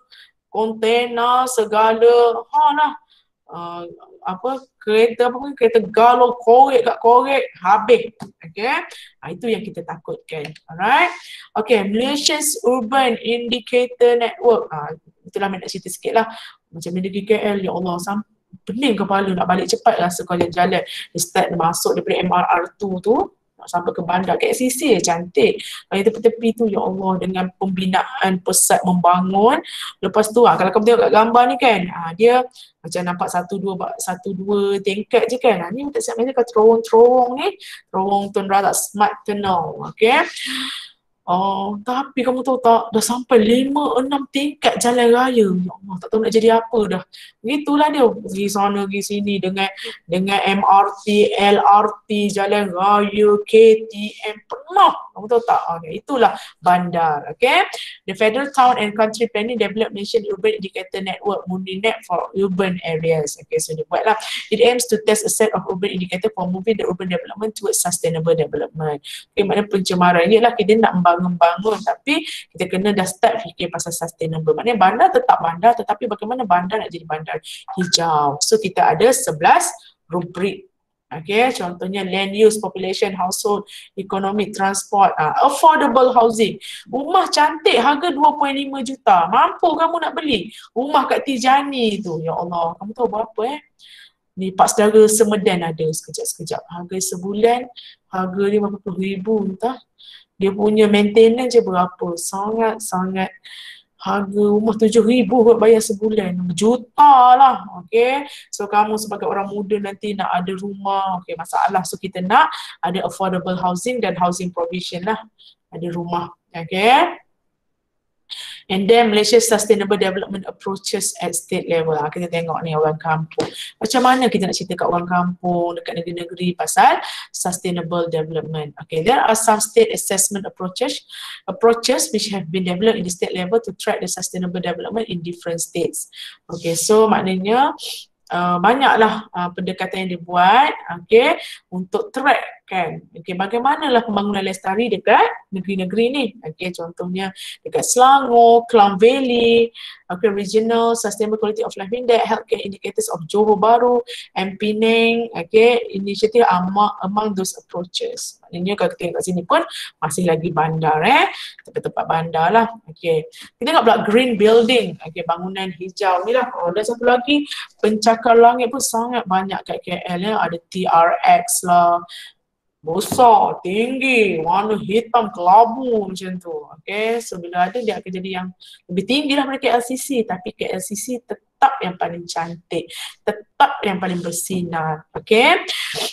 kontena, segala kereta galon korek habis. Okay, itu yang kita takutkan. Alright, okay, Malaysia's Urban Indicator Network, itulah nak cerita sikit lah macam mana di KL. Ya Allah, pening kepala nak balik cepat rasa kalau jalan dia start masuk daripada MRR2 tu nak sampai ke bandar KLCC cantik. Kalau tepi-tepi tu, ya Allah, dengan pembinaan pesat membangun. Lepas tu kalau kamu tengok kat gambar ni kan, dia macam nampak satu dua tingkat je kan. Ni tak siap macam terowong ni, terowong Tun Razak Smart Tunnel. Okay. Tapi kamu tahu tak, dah sampai 5-6 tingkat jalan raya. Ya Allah, tak tahu nak jadi apa dah. Begitulah dia, pergi sana pergi sini dengan MRT, LRT, jalan raya, KTM penuh. Kamu tahu tak? Okay, itulah bandar. Okay, the Federal Town and Country Planning Develop Nation Urban Indicator Network, MUNINET, for urban areas. Okay, so dia buatlah. It aims to test a set of urban indicator for moving the urban development towards sustainable development. Okay, maknanya pencemaran ni lah kita nak membangun, tapi kita kena dah start fikir pasal sustainable. Maknanya bandar tetap bandar, tetapi bagaimana bandar nak jadi bandar hijau. So kita ada 11 rubrik. Okay, contohnya land use, population, household, economic, transport, affordable housing. Rumah cantik harga 2.5 juta. Mampu kamu nak beli? Rumah kat Tijani tu, ya Allah, kamu tahu berapa ni Pak Saudara Semedan ada sekejap-sekejap. Harga sebulan, harga dia berapa puluh ribu entah. Dia punya maintenance je berapa? Sangat-sangat. Harga rumah 7,000 buat bayar sebulan. Juta lah. Okay. So kamu sebagai orang muda nanti nak ada rumah. Okay, masalah. So kita nak ada affordable housing dan housing provision lah. Ada rumah. Okay. And then Malaysia Sustainable Development Approaches at state level. Kita tengok ni orang kampung. Macam mana kita nak cerita kat orang kampung, dekat negeri-negeri pasal sustainable development. Okay, there are some state assessment approaches which have been developed in the state level to track the sustainable development in different states. Okay, so maknanya banyaklah pendekatan yang dibuat, okay, untuk track kan, okay, bagaimanalah pembangunan lestari dekat negeri-negeri ni. Okay, contohnya dekat Selangor, Klang Valley, okay, Regional Sustainable Quality of Life Index, Healthcare Indicators of Johor Bahru and Penang, okay, initiative among those approaches. Maknanya kalau kita tengok kat sini pun masih lagi bandar, tempat-tempat bandar lah. Okay, kita tengok pula green building, okay, bangunan hijau ni lah. Dan satu lagi, pencakar langit pun sangat banyak kat KL, ada TRX lah, besar, tinggi, warna hitam kelabu macam tu. Okay, so bila ada dia akan jadi yang lebih tinggi lah daripada KLCC, tapi KLCC tetap yang paling cantik, tetap yang paling bersinar. Okay,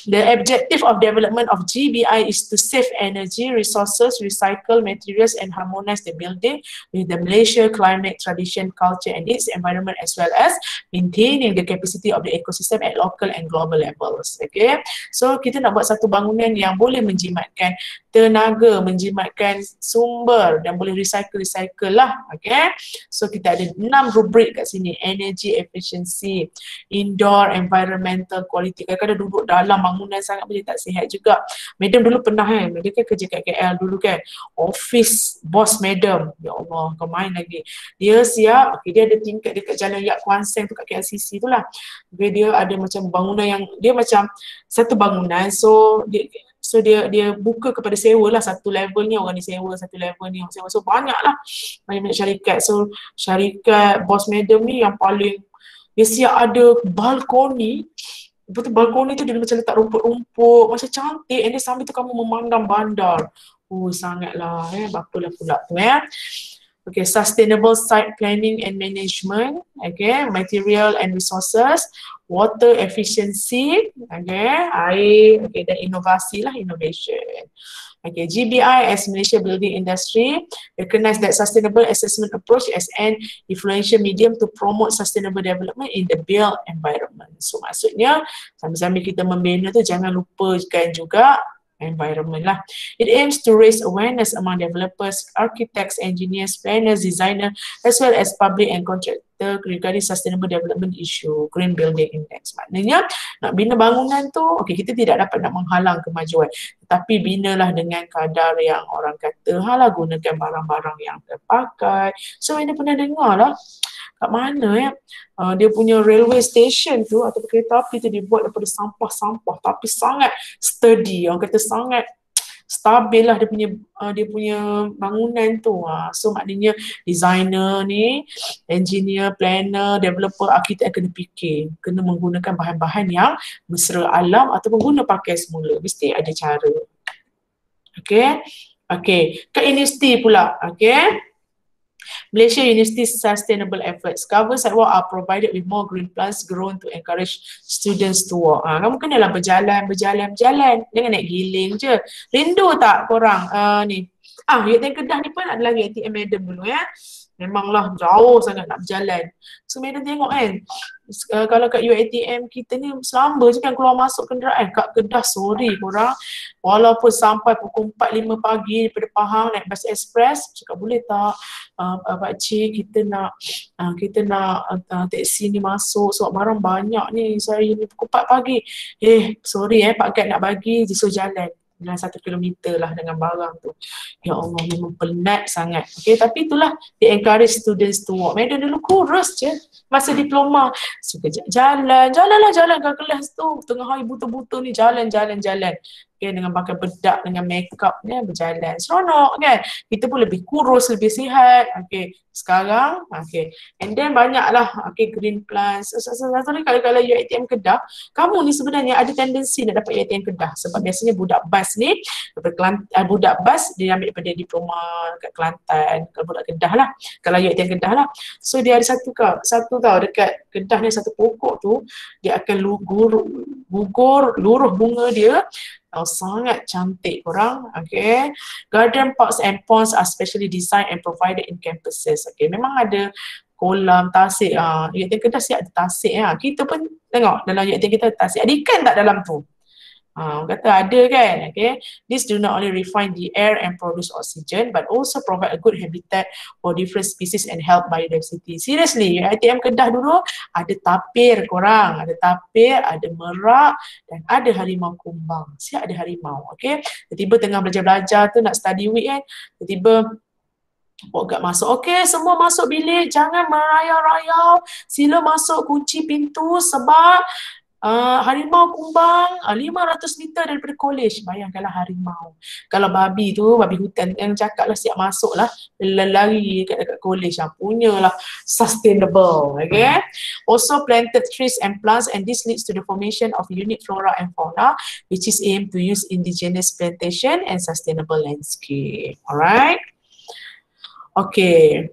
the objective of development of GBI is to save energy, resources, recycle materials and harmonize the building with the Malaysia climate, tradition, culture and its environment, as well as maintaining the capacity of the ecosystem at local and global levels. Okay, so kita nak buat satu bangunan yang boleh menjimatkan tenaga, menjimatkan sumber dan boleh recycle lah. Okay, so kita ada 6 rubrik kat sini. Energy efficiency, indoor environmental quality. Kadang-kadang duduk dalam bangunan sangat boleh tak sihat juga. Madam dulu pernah dia kan kerja kat KL dulu kan, office boss madam, ya Allah, kau main lagi. Dia siap, okay, dia ada tingkat dekat jalan Yap Kuan Seng tu kat KLCC tu lah. Okay, dia ada macam bangunan yang dia macam satu bangunan, so dia buka kepada sewa lah. Satu level ni orang ni sewa, satu level ni orang sewa. So banyak lah, banyak syarikat. So syarikat boss madam ni yang paling, dia siap ada balkoni. Lepas tu balkoni tu dia macam letak rumput-rumput, macam cantik. And then sambil tu kamu memandang bandar. Sangatlah, bapalah pula tu Okay, sustainable site planning and management, okay, material and resources, water efficiency, okay, air, okay, dan inovasi lah, innovation. Okay, GBI as Malaysia Building Industry recognize that sustainable assessment approach as an influential medium to promote sustainable development in the built environment. So maksudnya sambil-sambil kita membina tu jangan lupakan juga environment lah. It aims to raise awareness among developers, architects, engineers, planners, designers, as well as public and contractor regarding sustainable development issue, Green Building Index. Maknanya nak bina bangunan tu, okay, kita tidak dapat nak menghalang kemajuan, tetapi binalah dengan kadar yang orang kata, halah gunakan barang-barang yang terpakai. So ini pernah dengar lah, kat mana ya, dia punya railway station tu atau kereta api tu dibuat daripada sampah-sampah tapi sangat sturdy, orang kata sangat stabil lah dia punya bangunan tu. So maknanya designer ni, engineer, planner, developer, arkitek kena fikir, kena menggunakan bahan-bahan yang mesra alam ataupun guna pakai semula, mesti ada cara. Okay, okay, ke universiti pula, okay. Malaysia University Sustainable Efforts. Cover sidewalk are provided with more green plants grown to encourage students to walk. Kamu kenalah berjalan. Jangan naik giling je. Rindu tak korang ni? UiTM Kedah ni pun ada lagi ATM Madam dulu ya. Memanglah jauh sangat nak berjalan. So Madam tengok kan, kalau kat UiTM kita ni selamba je kan keluar masuk kenderaan. Kat Kedah, sorry korang, walaupun sampai pukul 4-5 pagi daripada Pahang naik bas ekspres, cakap boleh tak pakcik kita nak teksi ni masuk sebab barang banyak ni saya ni pukul 4 pagi. Sorry Pak Gad nak bagi, so jalan dengan 1 kilometer lah dengan barang tu. Ya Allah, memang penat sangat. Okay, tapi itulah, they encourage students to walk. Madam dulu kurus je masa diploma. Suka jalan ke kelas tu. Tengah hari buta-buta ni jalan. Okay, dengan pakai bedak, dengan make up ni berjalan. Seronok kan? Kita pun lebih kurus, lebih sihat. Okay, sekarang, okay. And then banyaklah, okay, green plants. Satu ni kalau UiTM Kedah, kamu ni sebenarnya ada tendensi nak dapat UiTM Kedah. Sebab biasanya budak bas ni, budak bas dia ambil daripada diploma kat Kelantan. Kalau budak Kedah lah. Kalau UiTM Kedah lah. So dia ada satu tau, dekat Kedah ni satu pokok tu, dia akan gugur luruh bunga dia. Sangat cantik korang, okay. Garden parks and ponds are specially designed and provided in campuses. Okay, memang ada kolam, tasik. UiTM Kedah siap ada tasik. Kita pun tengok dalam UiTM kita tasik. Ada ikan tak dalam tu? Kata ada kan, okay. This do not only refine the air and produce oxygen, but also provide a good habitat for different species and help biodiversity. Seriously, UiTM Kedah dulu ada tapir korang, ada tapir, ada merak dan ada harimau kumbang. Siap ada harimau, okay. Tiba-tiba tengah belajar-belajar tu nak study week kan, tiba-tiba Pok Gad masuk, okay, semua masuk bilik, jangan merayau-rayau, sila masuk kunci pintu sebab harimau kumbang 500 meter daripada kolej. Bayangkanlah harimau. Kalau babi tu, babi hutan yang cakap lah siap masuk lah, lari dekat kolej lah. Punyalah sustainable, okay. Also planted trees and plants, and this leads to the formation of unique flora and fauna, which is aimed to use indigenous plantation and sustainable landscape. Alright. Okay.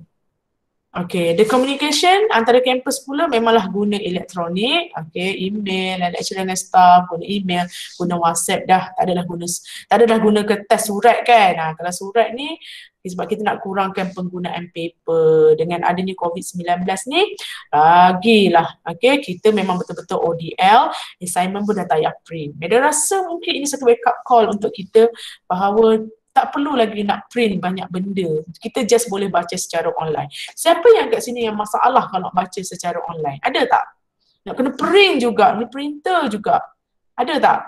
Okay, the communication antara kampus pula memanglah guna elektronik, okay, email, lecturer dengan staff guna email, guna WhatsApp dah, tak adalah guna kertas surat kan. Kalau surat ni sebab kita nak kurangkan penggunaan paper dengan adanya COVID-19 ni, lagilah, okay, kita memang betul-betul ODL, assignment pun dah tak payah print. Meda rasa mungkin ini satu wake up call untuk kita bahawa tak perlu lagi nak print banyak benda. Kita just boleh baca secara online. Siapa yang kat sini yang masalah kalau baca secara online? Ada tak? Nak kena print juga, ni printer juga. Ada tak?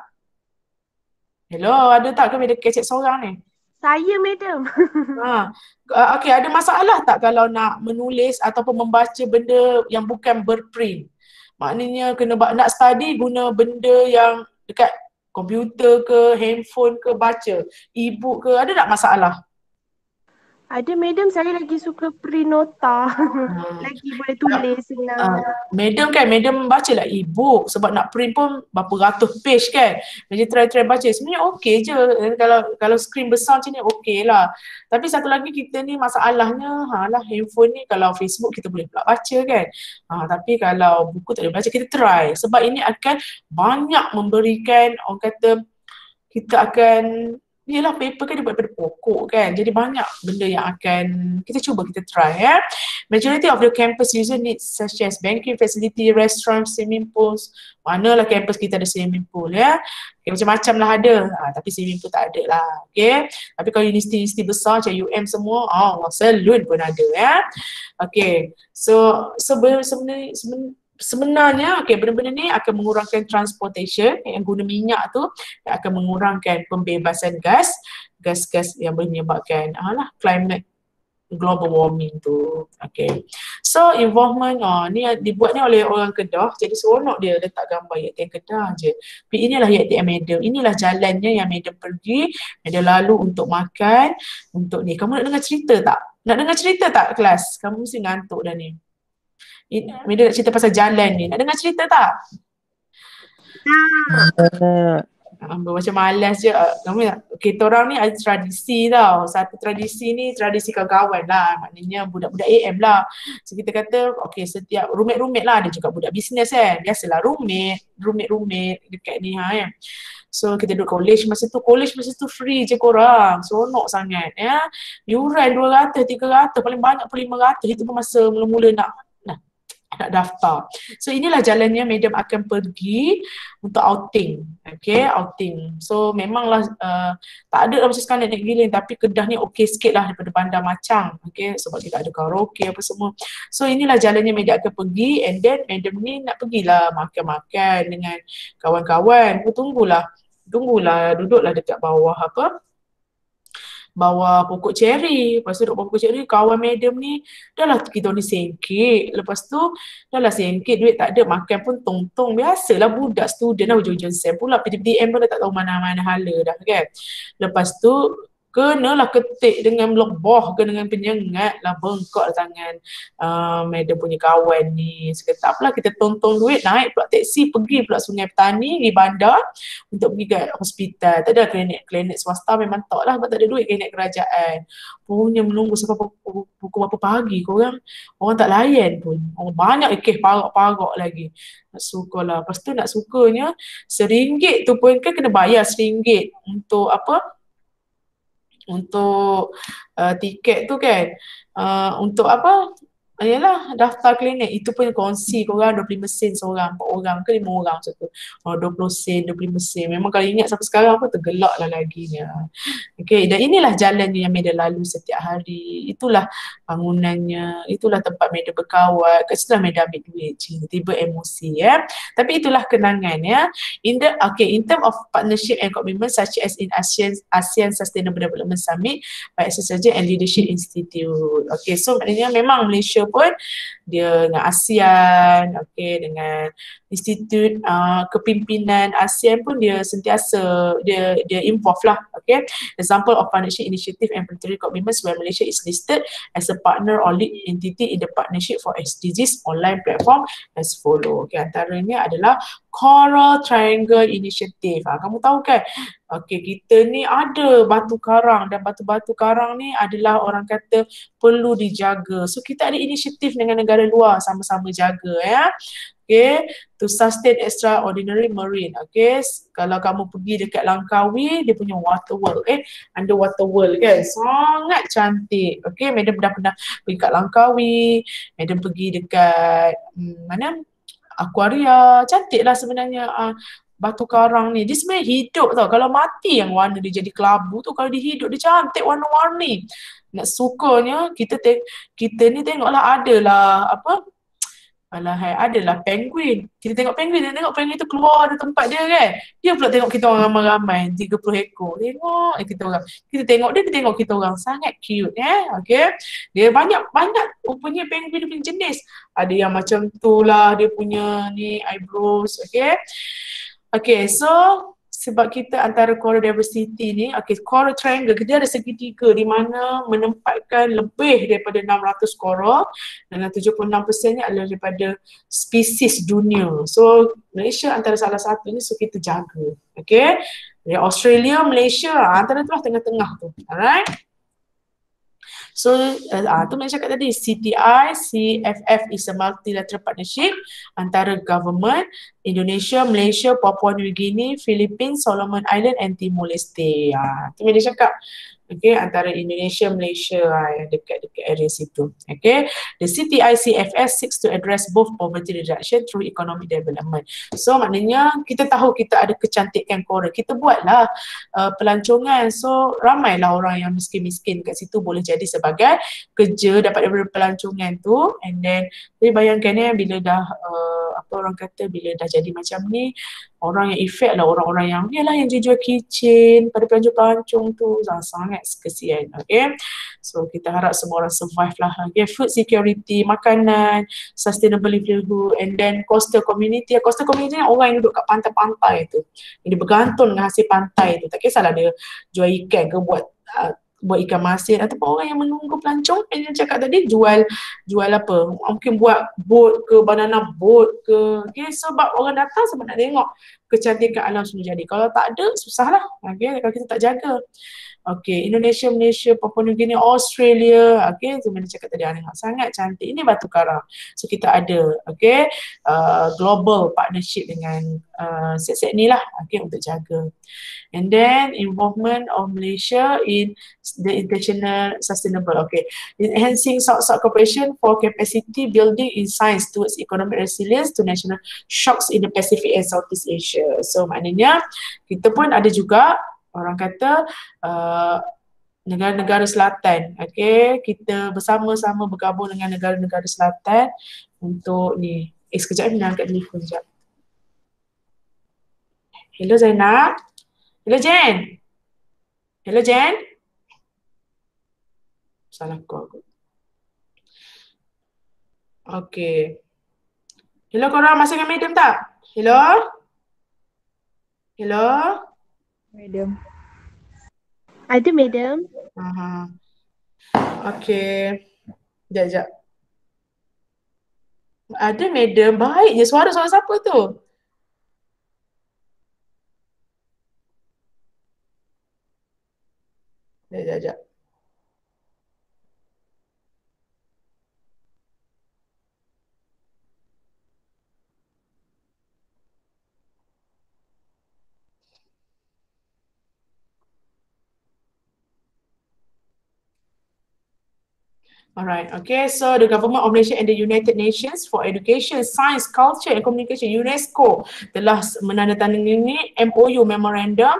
Hello, ada tak ke Madam kecek seorang ni? Saya, Madam. Okay, ada masalah tak kalau nak menulis ataupun membaca benda yang bukan berprint? Maknanya kena nak study guna benda yang dekat komputer ke, handphone ke, baca e-book ke, ada tak masalah? Ada madam saya lagi suka print nota. Ah, Lagi boleh tulis senang. Madam kan, madam baca lah e-book sebab nak print pun berapa ratus page kan. Jadi try baca. Sebenarnya okey je. Kalau skrin besar macam ni okey lah. Tapi satu lagi kita ni masalahnya, lah handphone ni kalau Facebook kita boleh pula baca kan. Tapi kalau buku tak boleh baca, kita try. Sebab ini akan banyak memberikan, orang kata, kita akan, yelah paper kan dia buat daripada pokok kan, jadi banyak benda yang akan kita cuba kita try ya. Majority of the campus user needs such as banking facility, restaurant, swimming pools. Manalah campus kita ada swimming pool ya. Okay, macam-macam lah ada, tapi swimming pool tak ada lah. Okay, tapi kalau universiti besar macam UM semua, salon pun ada ya. Okay, so sebenarnya benda-benda ni akan mengurangkan transportation yang guna minyak tu, yang akan mengurangkan pembebasan gas yang boleh menyebabkan climate global warming tu. Okay, so involvement ni dibuat ni oleh orang Kedah, jadi seronok dia letak gambar UiTM Kedah je. Tapi inilah UiTM Madam, inilah jalannya yang Madam pergi, Madam lalu untuk makan, untuk ni. Kamu nak dengar cerita tak? Nak dengar cerita tak kelas? Kamu mesti ngantuk dah ni. Mida nak cerita pasal jalan ni. Nak dengar cerita tak? Macam malas je. Kita orang ni ada tradisi tau. Satu tradisi ni tradisi kawan-kawan lah. Maknanya budak-budak AM lah. So kita kata setiap roommate lah. Ada juga budak bisnes kan. Biasalah roommate dekat ni kan. So kita duduk college masa tu free je korang. Seronok sangat ya. Yuran 200, 300, paling banyak pun 500. Itu pun masa mula-mula nak daftar. So inilah jalannya Madam akan pergi untuk outing. Okay, outing. So memanglah tak ada lah macam sekarang naik giling, tapi Kedah ni okey sikit lah daripada Bandar Macang. Okay, sebab kita ada karaoke apa semua. So inilah jalannya Madam akan pergi, and then Madam ni nak pergilah makan-makan dengan kawan-kawan. Tunggulah, duduklah dekat bawah pokok ceri. Lepas tu duduk bawah pokok ceri, kawan Madam ni dah lah kita ni sengkit. Lepas tu dah lah sengkit, duit tak ada, makan pun tong-tong. Biasalah budak student lah, hujung-hujung sem pula PTPM pun dah tak tahu mana-mana hala dah kan. Lepas tu kenalah ketik dengan lebah, dengan penyengat lah, bengkak lah tangan Madam punya kawan ni. Sekejap lah kita tong-tong duit, naik pula teksi, pergi pula Sungai Petani di bandar untuk pergi ke hospital. Tak ada klinik swasta, memang tak lah sebab tak ada duit klinik kerajaan. Punya menunggu sampai pukul berapa pagi korang, orang tak layan pun. Orang banyak kes parak-parak lagi. Nak suka lah. Lepas tu nak sukanya RM1 tu pun kan kena bayar RM1 untuk apa? Untuk tiket tu kan, untuk apa, yalah daftar klinik, itu pun kongsi korang 25 sen seorang, 4 orang ke 5 orang macam tu. 20 sen, 25 sen. Memang kalau ingat sampai sekarang pun tergelak lah laginya. Okay, dan inilah jalannya yang Madam lalu setiap hari. Itulah bangunannya, itulah tempat Madam berkawan. Kat situ lah Madam ambil duit, tiba emosi ya. Tapi itulah kenangan ya. In term of partnership and commitment such as in ASEAN Sustainable Development Summit by Association and Leadership Institute. Okay, so maknanya memang Malaysia pun dia dengan ASEAN, dengan Institut Kepimpinan ASEAN pun dia sentiasa dia involve lah. Okay, example of partnership initiative and planetary commitments where Malaysia is listed as a partner or lead entity in the partnership for SDGs online platform as follow. Okay, antaranya adalah Coral Triangle Initiative. Kamu tahu kan? Kita ni ada batu karang, dan batu-batu karang ni adalah orang kata perlu dijaga. So kita ada inisiatif dengan negara luar sama-sama jaga ya. To sustain extraordinary marine. Kalau kamu pergi dekat Langkawi, dia punya water world, underwater world kan, sangat cantik. Madam dah pernah pergi kat Langkawi, Madam pergi dekat mana? Aquaria, cantik lah sebenarnya. Batu karang ni, dia sebenarnya hidup tau. Kalau mati yang warna dia jadi kelabu tu, kalau dia hidup dia cantik warna-warni. Nak sukanya kita ni tengoklah adalah apa, adalah penguin. Kita tengok penguin tu keluar dari tempat dia kan. Dia pula tengok kita orang ramai-ramai, 30 ekor. Tengok kita orang. Kita tengok dia tengok kita orang. Sangat cute Dia banyak punya penguin, dia punya jenis. Ada yang macam tu lah, dia punya ni eyebrows. So sebab kita antara coral diversity ni, coral triangle, dia ada segitiga di mana menempatkan lebih daripada 600 coral, dengan 76%-nya adalah daripada spesies dunia. So Malaysia antara salah satunya, so kita jaga. Okay, dari Australia, Malaysia, antara tu lah tengah-tengah tu. Alright. So, tu Malaysia cakap tadi, CTI, CFF is a multilateral partnership antara government Indonesia, Malaysia, Papua New Guinea, Philippines, Solomon Island and Timor Leste. Tu Malaysia cakap. Okay, antara Indonesia, Malaysia yang dekat-dekat area situ. Okay, the CTI CFS seeks to address both poverty reduction through economic development. So maknanya kita tahu kita ada kecantikan coral, kita buatlah pelancongan. So ramailah orang yang miskin-miskin kat situ boleh jadi sebagai kerja dapat daripada pelancongan tu. And then bayangkan bila dah apa orang kata, bila dah jadi macam ni, orang yang effect lah orang-orang yang yalah yang jual kitchen pada pelancong-pelancong tu, sangat kesian. Okay, so kita harap semua orang survive lah. Okay, food security, makanan, sustainable livelihood, and then coastal community. Coastal community ni orang yang duduk kat pantai-pantai tu, yang dia bergantung dengan hasil pantai tu. Tak kisahlah dia jual ikan ke buat ikan masin, ataupun orang yang menunggu pelancong yang cakap tadi jual apa, mungkin buat boat ke, banana boat ke. Okay, sebab orang datang sebab nak tengok kecantikan alam semua jadi. Kalau tak ada, susahlah. Okay, kalau kita tak jaga. Okay, Indonesia, Malaysia, Papua New Guinea, Australia. Okay, tu mana cakap tadi, sangat cantik. Ini batu karang. So kita ada, okay, global partnership dengan set-set ni lah, okay, untuk jaga. And then involvement of Malaysia in the international sustainable. Okay, enhancing South-South cooperation for capacity building in science towards economic resilience to national shocks in the Pacific and Southeast Asia. So maknanya kita pun ada juga orang kata negara-negara selatan. Okay, kita bersama-sama bergabung dengan negara-negara selatan untuk ni. Sekejap ni nak angkat telefon sekejap. Hello Zainab. Hello Jen. Hello Jen. Salah call aku. Okay. Hello korang, masih dengan Madam tak? Hello? Hello? Madam. Ada Madam. Okay. Sekejap. Ada Madam, baik je. Suara siapa tu? Sekejap. Alright, okay, so the government of Malaysia and the United Nations for Education, Science, Culture and Communication, UNESCO, telah menandatangani MOU Memorandum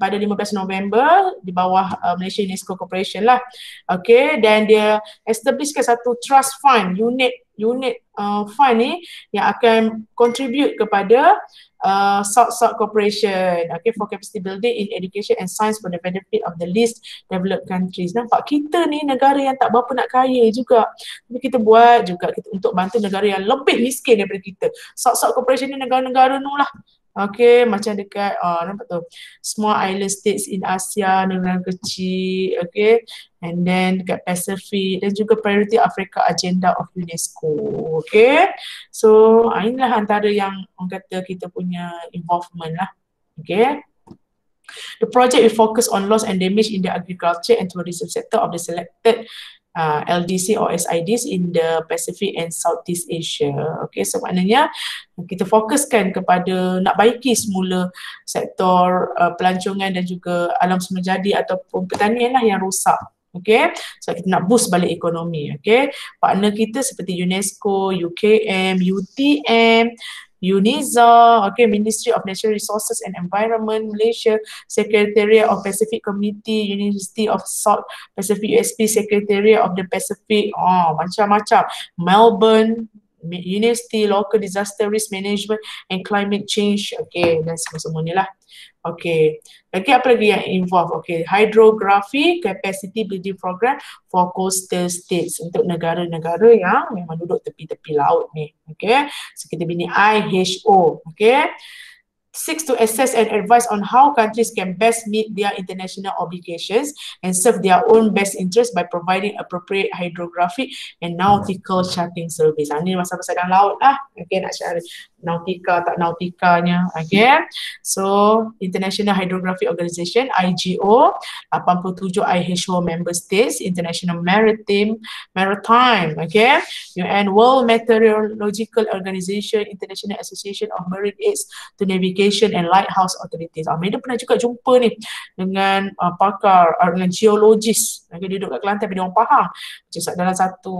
pada 15 November di bawah Malaysia UNESCO Corporation lah. Okay, dan dia establishkan satu trust fund, unit fund ni yang akan contribute kepada South-South Cooperation, okay, for capacity building in education and science for the benefit of the least developed countries. Nampak kita ni negara yang tak berapa nak kaya juga, tapi kita buat juga untuk bantu negara yang lebih miskin daripada kita. South-South Cooperation ni negara-negara tu lah. Okay, macam dekat nampak tu, small island states in Asia, negara kecil, okay, and then dekat Pacific, dan juga priority Africa agenda of UNESCO. Okay, so inilah antara yang orang kata kita punya involvement lah. Okay, the project will focus on loss and damage in the agriculture and tourism sector of the selected LDC or SIDs in the Pacific and Southeast Asia. Okay, so maknanya kita fokuskan kepada nak baiki semula sektor pelancongan dan juga alam semula jadi ataupun pertanian lah yang rosak. Okay, so kita nak boost balik ekonomi. Okay, partner kita seperti UNESCO, UKM, UTM, UNIZA, okay, Ministry of Natural Resources and Environment Malaysia, Secretariat of Pacific Committee, University of South Pacific USP, Secretariat of the Pacific, macam-macam, Melbourne University, Local Disaster Risk Management and Climate Change, okay, dan semua-semua ni lah. Okay, lagi apa lagi yang involve? Okay, Hydrography Capacity Building Program for Coastal States, untuk negara-negara yang memang duduk tepi-tepi laut ni. Okay, so kita bini IHO. Okay, seeks to assess and advise on how countries can best meet their international obligations and serve their own best interest by providing appropriate hydrographic and nautical charting service. Ini pasal-pasal dalam laut lah. Okay, nak cari nautika tak nautikanya. Okay, so International Hydrographic Organization IGO, 87 IHO member states, International Maritime, okay, UN World Meteorological Organization, International Association of Marine Aids to Navigation and Lighthouse Authorities. Medan pernah juga jumpa ni dengan pakar, dengan geologis. Okay, dia duduk kat Kelantan, dia orang faham. Macam dalam satu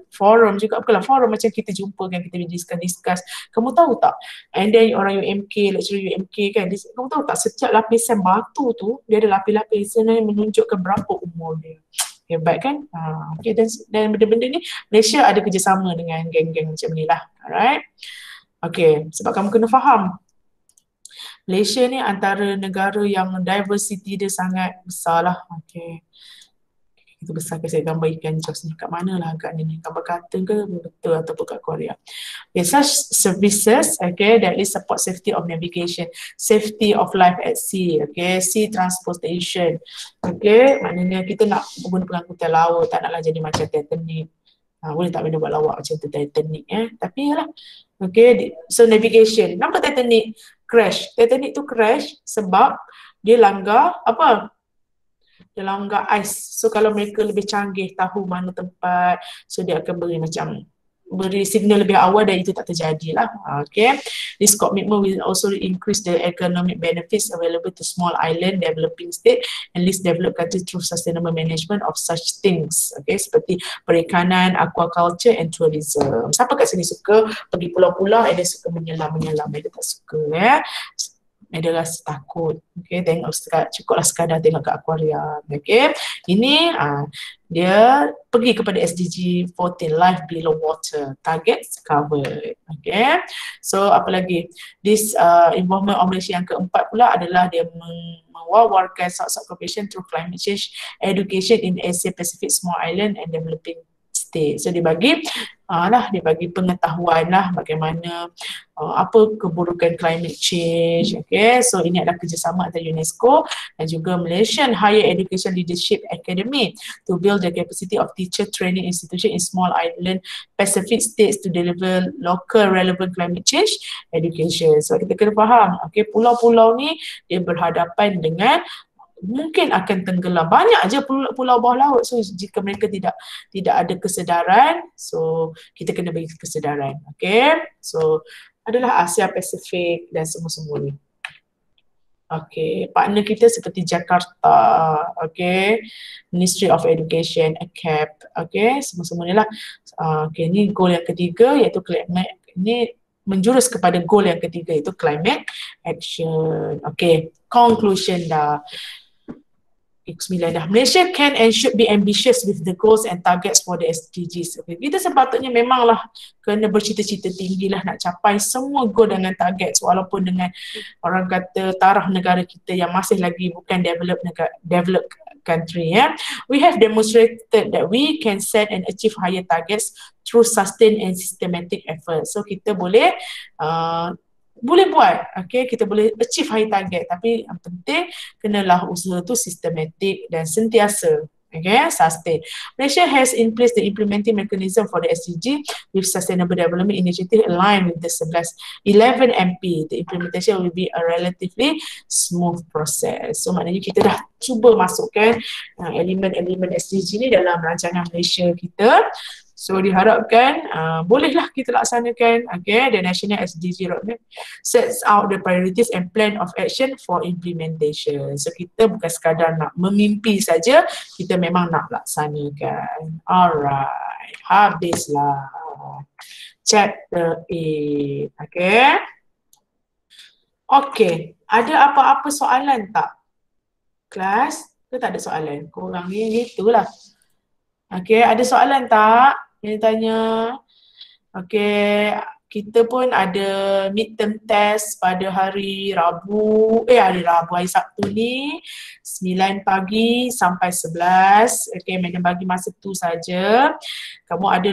forum juga, bukanlah forum macam kita jumpa kan, kita discuss. Kamu tahu tak? And then orang UMK, lecturer UMK kan, kamu tahu tak setiap lapisan batu tu, dia ada lapis-lapis yang menunjukkan berapa umur dia. Hebat kan? Okay, dan benda-benda ni Malaysia ada kerjasama dengan geng-geng macam ni lah. Alright. Okay, sebab kamu kena faham, Malaysia ni antara negara yang diversity dia sangat besar lah. Okay. Itu besar ke saya gambar ikan jos ni kat mana lah agaknya ni, gambar kata ke betul ataupun kat Korea. Okay, such services, okay, that is support safety of navigation, safety of life at sea, okay, sea transportation, okay, maknanya kita nak guna pengangkutan laut, tak naklah jadi macam Titanic. Boleh tak benda buat lawak macam tu Titanic tapi yalah, okay, so navigation. Kenapa Titanic crash? Titanic tu crash sebab dia langgar apa? Dia langgar ais. So kalau mereka lebih canggih tahu mana tempat, so dia akan beri signal lebih awal dan itu tak terjadilah. Okay. This commitment will also increase the economic benefits available to small island developing state and least developed countries through sustainable management of such things. Okay, seperti perikanan, aquaculture and tourism. Siapa kat sini suka pergi pulau-pulau, ada suka menyelam, ada tak suka ada rasa takut. Okay, tengok cukuplah sekadar tengok kat akuarium. Okay, ini dia pergi kepada SDG 14, life below water, targets covered. Okay, so apa lagi, this involvement of Malaysia yang keempat pula adalah dia mewawarkan South-South cooperation through climate change education in Asia Pacific, small island and developing state. So dia bagi pengetahuan lah bagaimana apa keburukan climate change. Okay, so ini adalah kerjasama antara UNESCO dan juga Malaysian Higher Education Leadership Academy to build the capacity of teacher training institution in small island Pacific states to deliver local relevant climate change education. So kita kena faham, okay, pulau-pulau ni dia berhadapan dengan mungkin akan tenggelam. Banyak aja pulau bawah laut. So jika mereka tidak ada kesedaran, so kita kena bagi kesedaran. Okay, so adalah Asia Pasifik dan semua-semua ni. Okay, partner kita seperti Jakarta, okay, Ministry of Education, ACAP, okay, semua-semua ni lah. Okay, ni goal yang ketiga iaitu climate, ini menjurus kepada goal yang ketiga iaitu climate action. Okay, conclusion dah. 9 dah. Malaysia can and should be ambitious with the goals and targets for the SDGs. Okay. Kita sepatutnya memanglah kena bercita-cita tinggi lah nak capai semua goal dengan targets, walaupun dengan orang kata taraf negara kita yang masih lagi bukan developed country. We have demonstrated that we can set and achieve higher targets through sustained and systematic effort. So kita boleh buat, okay, kita boleh achieve high target, tapi yang penting kenalah usaha tu sistematik dan sentiasa, okay, sustain. Malaysia has in place the implementing mechanism for the SDG with Sustainable Development Initiative aligned with the 11 MP. The implementation will be a relatively smooth process. So maknanya kita dah cuba masukkan elemen-elemen SDG ni dalam rancangan Malaysia kita. So diharapkan bolehlah kita laksanakan. Okay, the National SDG Roadmap sets out the priorities and plan of action for implementation. So kita bukan sekadar nak memimpi saja, kita memang nak laksanakan. Alright, habislah chapter 8. Okay. Okay, ada apa-apa soalan tak? Kelas? Ke tak ada soalan? Korang ni gitulah. Okay, ada soalan tak? Yang tanya. Okay, kita pun ada midterm test pada hari hari Sabtu ni 9 pagi sampai 11. Okay, madam bagi masa tu saja. Kamu ada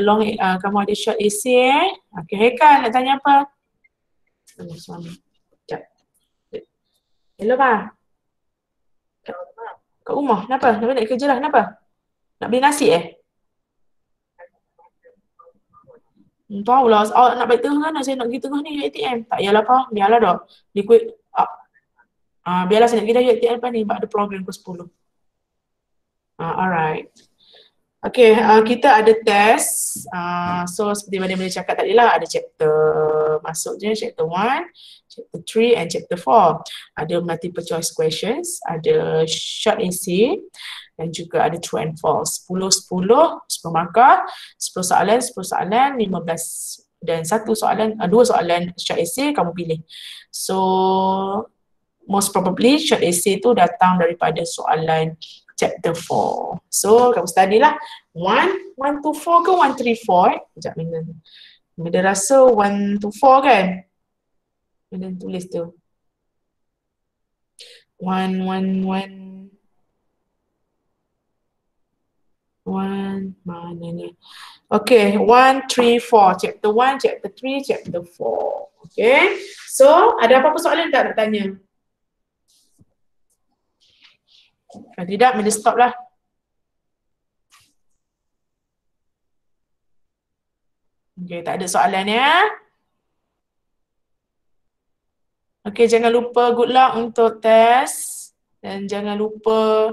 short essay. Okay, Heka nak tanya apa? Suami. Sekejap. Hello, Ma. Kat rumah. Kenapa? Nak balik kerja lah. Kenapa? Nak beli nasi tahulah. Nak balik tengah kan? Saya nak pergi tengah ni ATM. Tak payahlah, Pa. Biarlah dah. Liquid. Biarlah saya nak pergi dah ATM lepas ni. Sebab ada program ke 10. Alright. Okay, kita ada test. So, seperti mana boleh cakap tadi lah, ada chapter masuk je, chapter 1, chapter 3 and chapter 4. Ada multiple choice questions, ada short essay dan juga ada true and false. 10 markah, 10 soalan, 15 dan 2 soalan short essay kamu pilih. So, most probably short essay tu datang daripada soalan chapter 4. So, kamu study lah. 1 to 4 ke 1, 3, 4? Sekejap, Mina rasa 1 to 4 kan? Mina tulis tu. 1, mana ni? Okay, 1, 3, 4. Chapter 1, chapter 3, chapter 4. Okay. So, ada apa-apa soalan tak nak tanya? Kalau tidak, Mina stop lah. Okay, tak ada soalan ya. Okay, jangan lupa good luck untuk test. Dan jangan lupa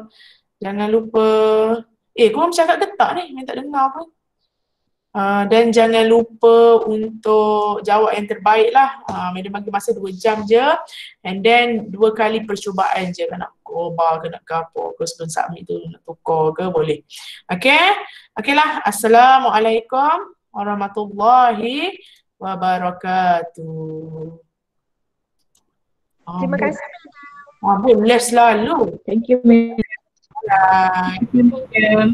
korang bercakap ke tak ni? Mina tak dengar pun. Dan jangan lupa untuk jawab yang terbaik lah. Mina bagi masa 2 jam je. And then 2 kali percubaan je. Kan nak ubah ke nak ke apa ke sebelum submit tu nak tukar ke boleh. Okay? Okay lah. Assalamualaikum warahmatullahi wabarakatuh. Terima kasih. Boleh selalu. Thank you, Madam. Bye.